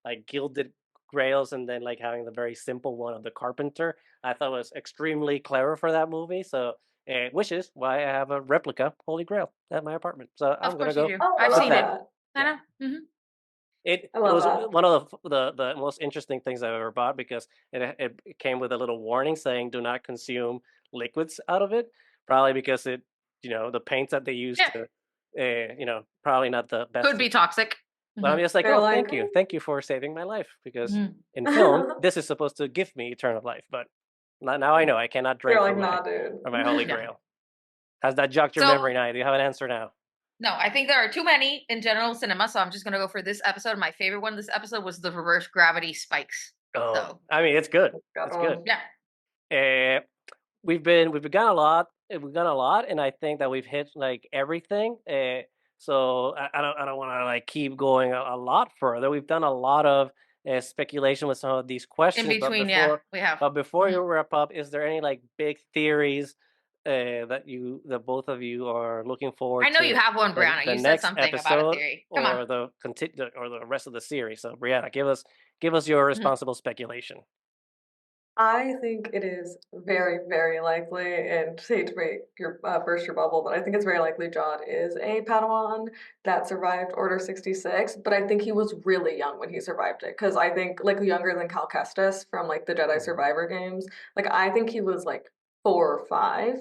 like gilded grails and then like having the very simple one of the carpenter, I thought was extremely clever for that movie. So which is why I have a replica Holy Grail at my apartment. So I'm Of gonna course you go do. Oh, I I've with love seen it. that. that. I Yeah. know. Mm-hmm. It I love was that. one of the most interesting things I've ever bought because it came with a little warning saying do not consume liquids out of it. Probably because the paints that they use Yeah. to probably not the best. Could be toxic. But I'm just like, They're oh, like, thank you for saving my life because Mhm. in film this is supposed to give me eternal life, but now I know I cannot they're drink like, from nah, dude. my Holy Yeah. Grail. Has that jogged your So memory now? Do you have an answer now? no, I think there are too many in general cinema, so I'm just gonna go for this episode. My favorite one this episode was the reverse gravity spikes. Oh, So I mean, it's good. Got It's good. one. yeah. We've begun a lot. We've done a lot, and I think that we've hit like everything. So I don't want to like keep going a lot further. We've done a lot of speculation with some of these In questions, between, yeah, we have. but before you Mhm. wrap up, is there any like big theories that both of you are looking forward I know to you have one, Brianna. the You said next something about a episode theory. Come on. or the rest of the series? So Brianna, give us your Mhm. responsible speculation. I think it is very, very likely, and hate to make your burst your bubble, but I think it's very likely Jod is a Padawan that survived Order 66. But I think he was really young when he survived it, because I think like younger than Cal Kestis from like the Jedi Mhm. Survivor games. Like I think he was like 4 or 5.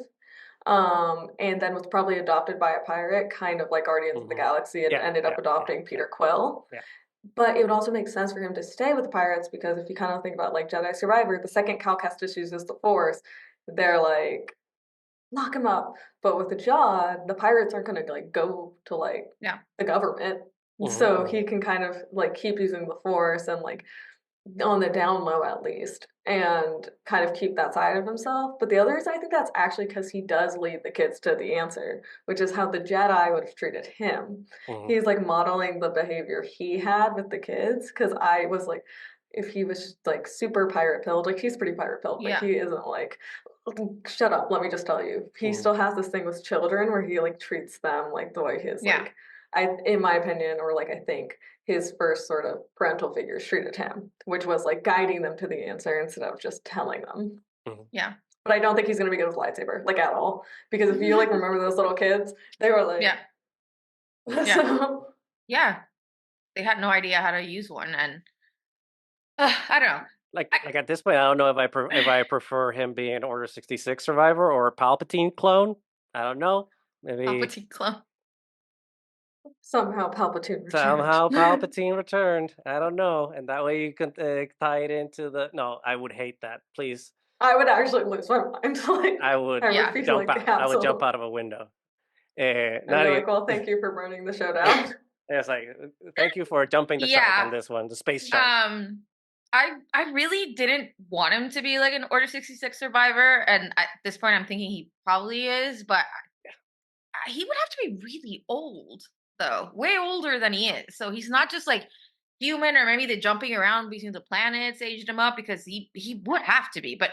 and then was probably adopted by a pirate, kind of like Guardians of the Galaxy, and ended up adopting Peter Quill. Yeah. But it would also make sense for him to stay with the pirates because if you kind of think about like Jedi Survivor, the second Cal Kestis uses the Force, they're like, lock him up. But with the Jaw, the pirates aren't going to like go to like the government. So he can kind of like keep using the Force and like on the down low at least, and kind of keep that side of himself. But the other is I think that's actually because he does lead the kids to the answer, which is how the Jedi would have treated him. He's like modeling the behavior he had with the kids, because I was like, if he was like super pirate pilled, like he's pretty pirate pilled, but he isn't like, shut up, let me just tell you. He still has this thing with children where he like treats them like the way his like, in my opinion, or like I think his first sort of parental figures treated him, which was like guiding them to the answer instead of just telling them. Yeah. But I don't think he's gonna be good with lightsaber, like at all. Because if you like remember those little kids, they were like, yeah, they had no idea how to use one, and I don't know. Like at this point, I don't know if I prefer him being an Order 66 survivor or a Palpatine clone. I don't know. Maybe Palpatine clone. Somehow Palpatine returned. Somehow Palpatine returned. I don't know. And that way you can tie it into the... No, I would hate that. Please. I would actually lose my mind. Like, I would jump out. I would jump out of a window. I'd be like, well, thank you for burning the show down. It's like, thank you for jumping the shark on this one, the space shark. I really didn't want him to be like an Order 66 survivor, and at this point I'm thinking he probably is, but he would have to be really old, though. Way older than he is. So he's not just like human, or maybe the jumping around between the planets aged him up, because he would have to be. But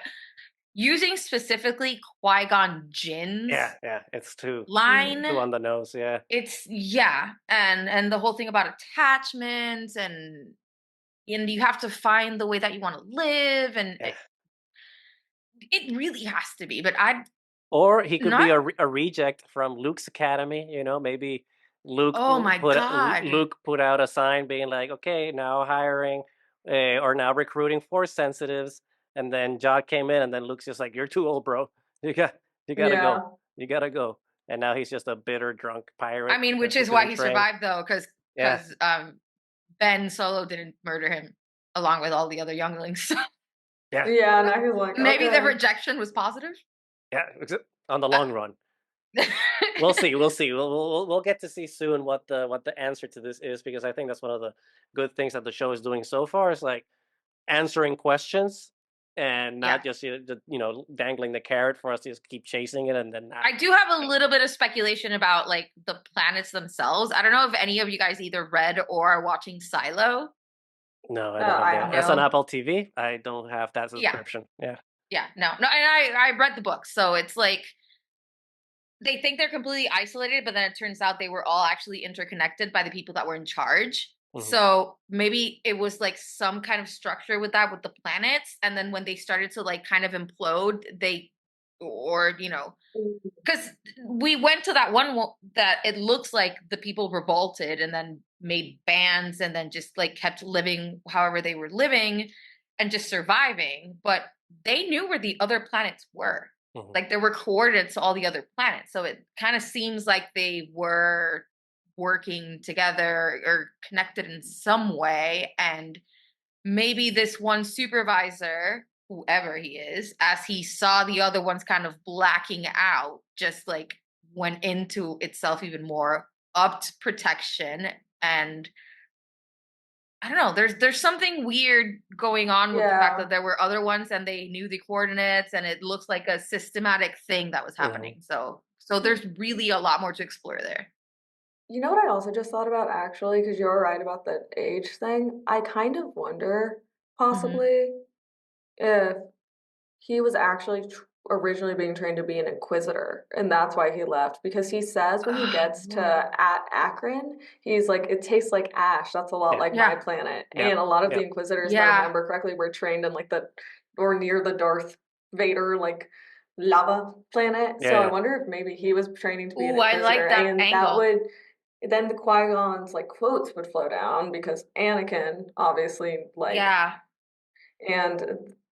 using specifically Qui-Gon Jinn's it's too line on the nose, it's and the whole thing about attachments, and you have to find the way that you want to live, and it really has to be. But or he could be a reject from Luke's academy, you know, maybe Luke Luke put out a sign being like, okay, now hiring or now recruiting Force sensitives, and then Jod came in, and then Luke's just like, you're too old, bro. You gotta go. You gotta go. And now he's just a bitter drunk pirate. I mean, which is why he survived, though, because Ben Solo didn't murder him along with all the other younglings. Now he's like, maybe the rejection was positive. Yeah, on the long run. We'll see. We'll get to see soon what the answer to this is, because I think that's one of the good things that the show is doing so far, is like answering questions and not just dangling the carrot for us to just keep chasing it and then not. I do have a little bit of speculation about like the planets themselves. I don't know if any of you guys either read or are watching Silo. No, I don't have that. That's on Apple TV. I don't have that subscription. No, and I read the book, so it's like they think they're completely isolated, but then it turns out they were all actually interconnected by the people that were in charge. So maybe it was like some kind of structure with that, with the planets, and then when they started to like kind of implode, because we went to that one that it looks like the people revolted and then made bands and then just like kept living however they were living and just surviving, but they knew where the other planets were. Like there were coordinates to all the other planets, so it kind of seems like they were working together or connected in some way. And maybe this one supervisor, whoever he is, as he saw the other ones kind of blacking out, just like went into itself even more, upped protection. And I don't know, there's something weird going on with the fact that there were other ones and they knew the coordinates, and it looks like a systematic thing that was happening. So there's really a lot more to explore there. You know what I also just thought about, actually, because you're right about the age thing? I kind of wonder, possibly, if he was actually originally being trained to be an Inquisitor, and that's why he left. Because he says when he gets to Akron, he's like, it tastes like ash. That's a lot like my planet. And a lot of the Inquisitors, if I remember correctly, were trained in like or near the Darth Vader, like, lava planet. So I wonder if maybe he was training to be an Inquisitor. I like that angle. Then the Qui-Gon's like quotes would flow down, because Anakin obviously and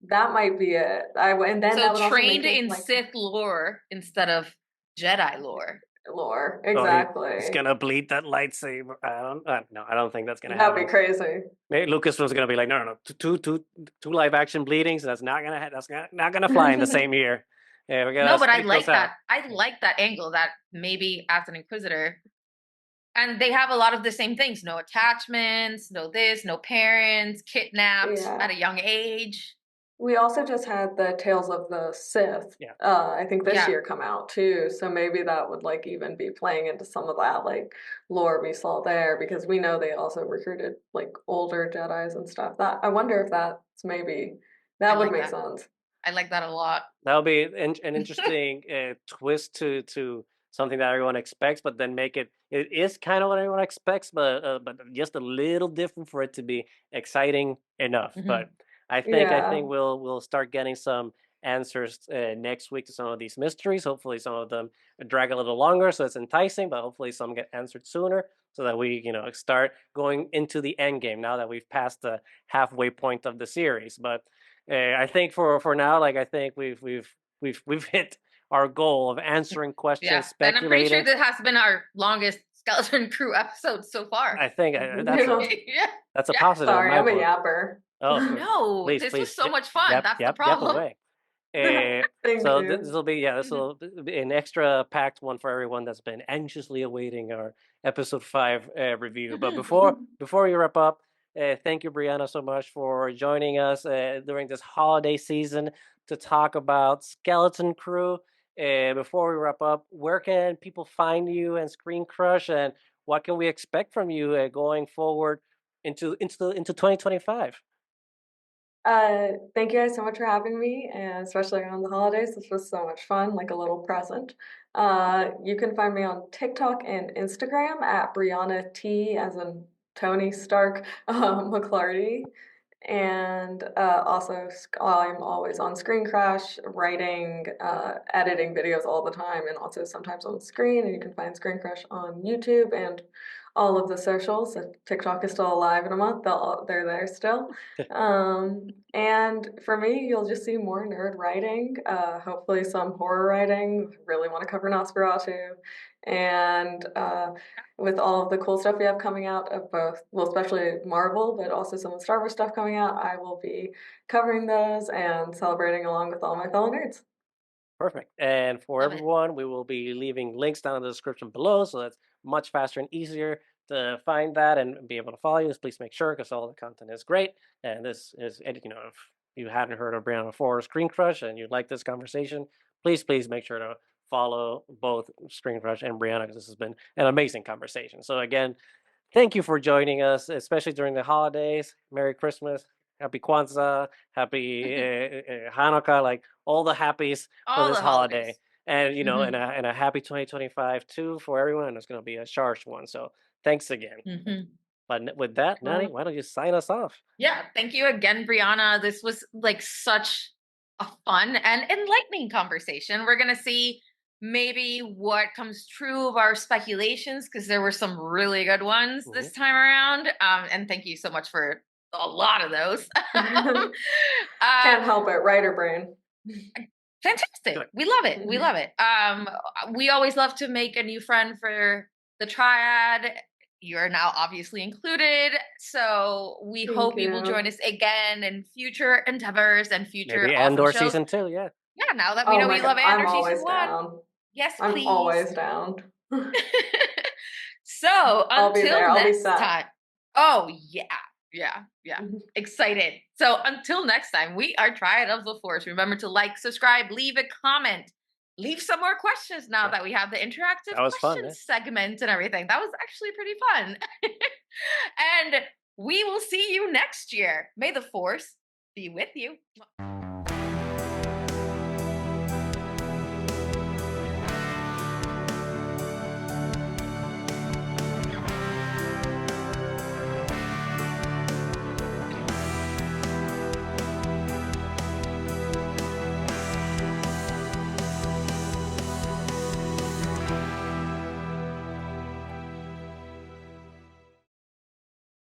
that might be it. So trained in Sith lore instead of Jedi lore. Exactly. He's gonna bleed that lightsaber. I don't think that's gonna happen. That'd be crazy. Maybe Lucas was gonna be like, no, two live action bleedings. That's not gonna fly in the same year. Yeah, we gotta. No, but I like that. I like that angle. That maybe as an Inquisitor, and they have a lot of the same things: no attachments, no this, no parents, kidnapped at a young age. We also just had the Tales of the Sith, I think this year come out too. So maybe that would like even be playing into some of that like lore we saw there, because we know they also recruited like older Jedis and stuff. That I wonder if that's maybe that would make sense. I like that a lot. That would be an interesting twist to something that everyone expects, but then make it is kind of what everyone expects, but just a little different for it to be exciting enough. But I think we'll start getting some answers next week to some of these mysteries. Hopefully some of them drag a little longer, so it's enticing, but hopefully some get answered sooner, so that we start going into the end game now that we've passed the halfway point of the series. But I think for now, like I think we've hit our goal of answering questions, speculating. And I'm pretty sure that has been our longest Skeleton Crew episode so far. I think that's a positive. Sorry, I'm a yapper. Oh no, this was so much fun. That's the problem. So this will be an extra packed one for everyone that's been anxiously awaiting our episode 5 review. But before we wrap up, thank you, Brianna, so much for joining us during this holiday season to talk about Skeleton Crew. Before we wrap up, where can people find you and ScreenCrush, and what can we expect from you going forward into 2025? Thank you guys so much for having me, and especially on the holidays. This was so much fun, like a little present. You can find me on TikTok and Instagram at Brianna T, as in Tony Stark McLarty. And also I'm always on ScreenCrush, writing, editing videos all the time, and also sometimes on screen. And you can find ScreenCrush on YouTube and all of the socials. If TikTok is still alive in a month, they're there still. And for me, you'll just see more nerd writing, hopefully some horror writing. Really want to cover Nosferatu. And with all of the cool stuff we have coming out of both, well, especially Marvel, but also some of the Star Wars stuff coming out, I will be covering those and celebrating along with all my fellow nerds. Perfect. And for everyone, we will be leaving links down in the description below, so that's much faster and easier to find that and be able to follow you. Please make sure, because all the content is great. And this is, if you hadn't heard of Brianna before, ScreenCrush, and you like this conversation, please make sure to follow both ScreenCrush and Brianna, because this has been an amazing conversation. So again, thank you for joining us, especially during the holidays. Merry Christmas, Happy Kwanzaa, Happy Hanukkah, like all the happies for this holiday. And and a happy 2025 too for everyone. And it's going to be a charged one. So thanks again. But with that, Nani, why don't you sign us off? Yeah, thank you again, Brianna. This was like such a fun and enlightening conversation. We're going to see maybe what comes true of our speculations, because there were some really good ones this time around. And thank you so much for a lot of those. Can't help it. Writer brain. Fantastic. Good. We love it. We love it. We always love to make a new friend for the Triad. You're now obviously included. So we hope you will join us again in future endeavors and future maybe Andor season 2. Yeah. Yeah. Now that we know we love Andor season 1. Down. Yes, I'm please. I'm always down. So until next time. Oh yeah. Yeah. Excited. So until next time, we are Triad of the Force. Remember to like, subscribe, leave a comment, leave some more questions now that we have the interactive question segment and everything. That was actually pretty fun. And we will see you next year. May the Force be with you.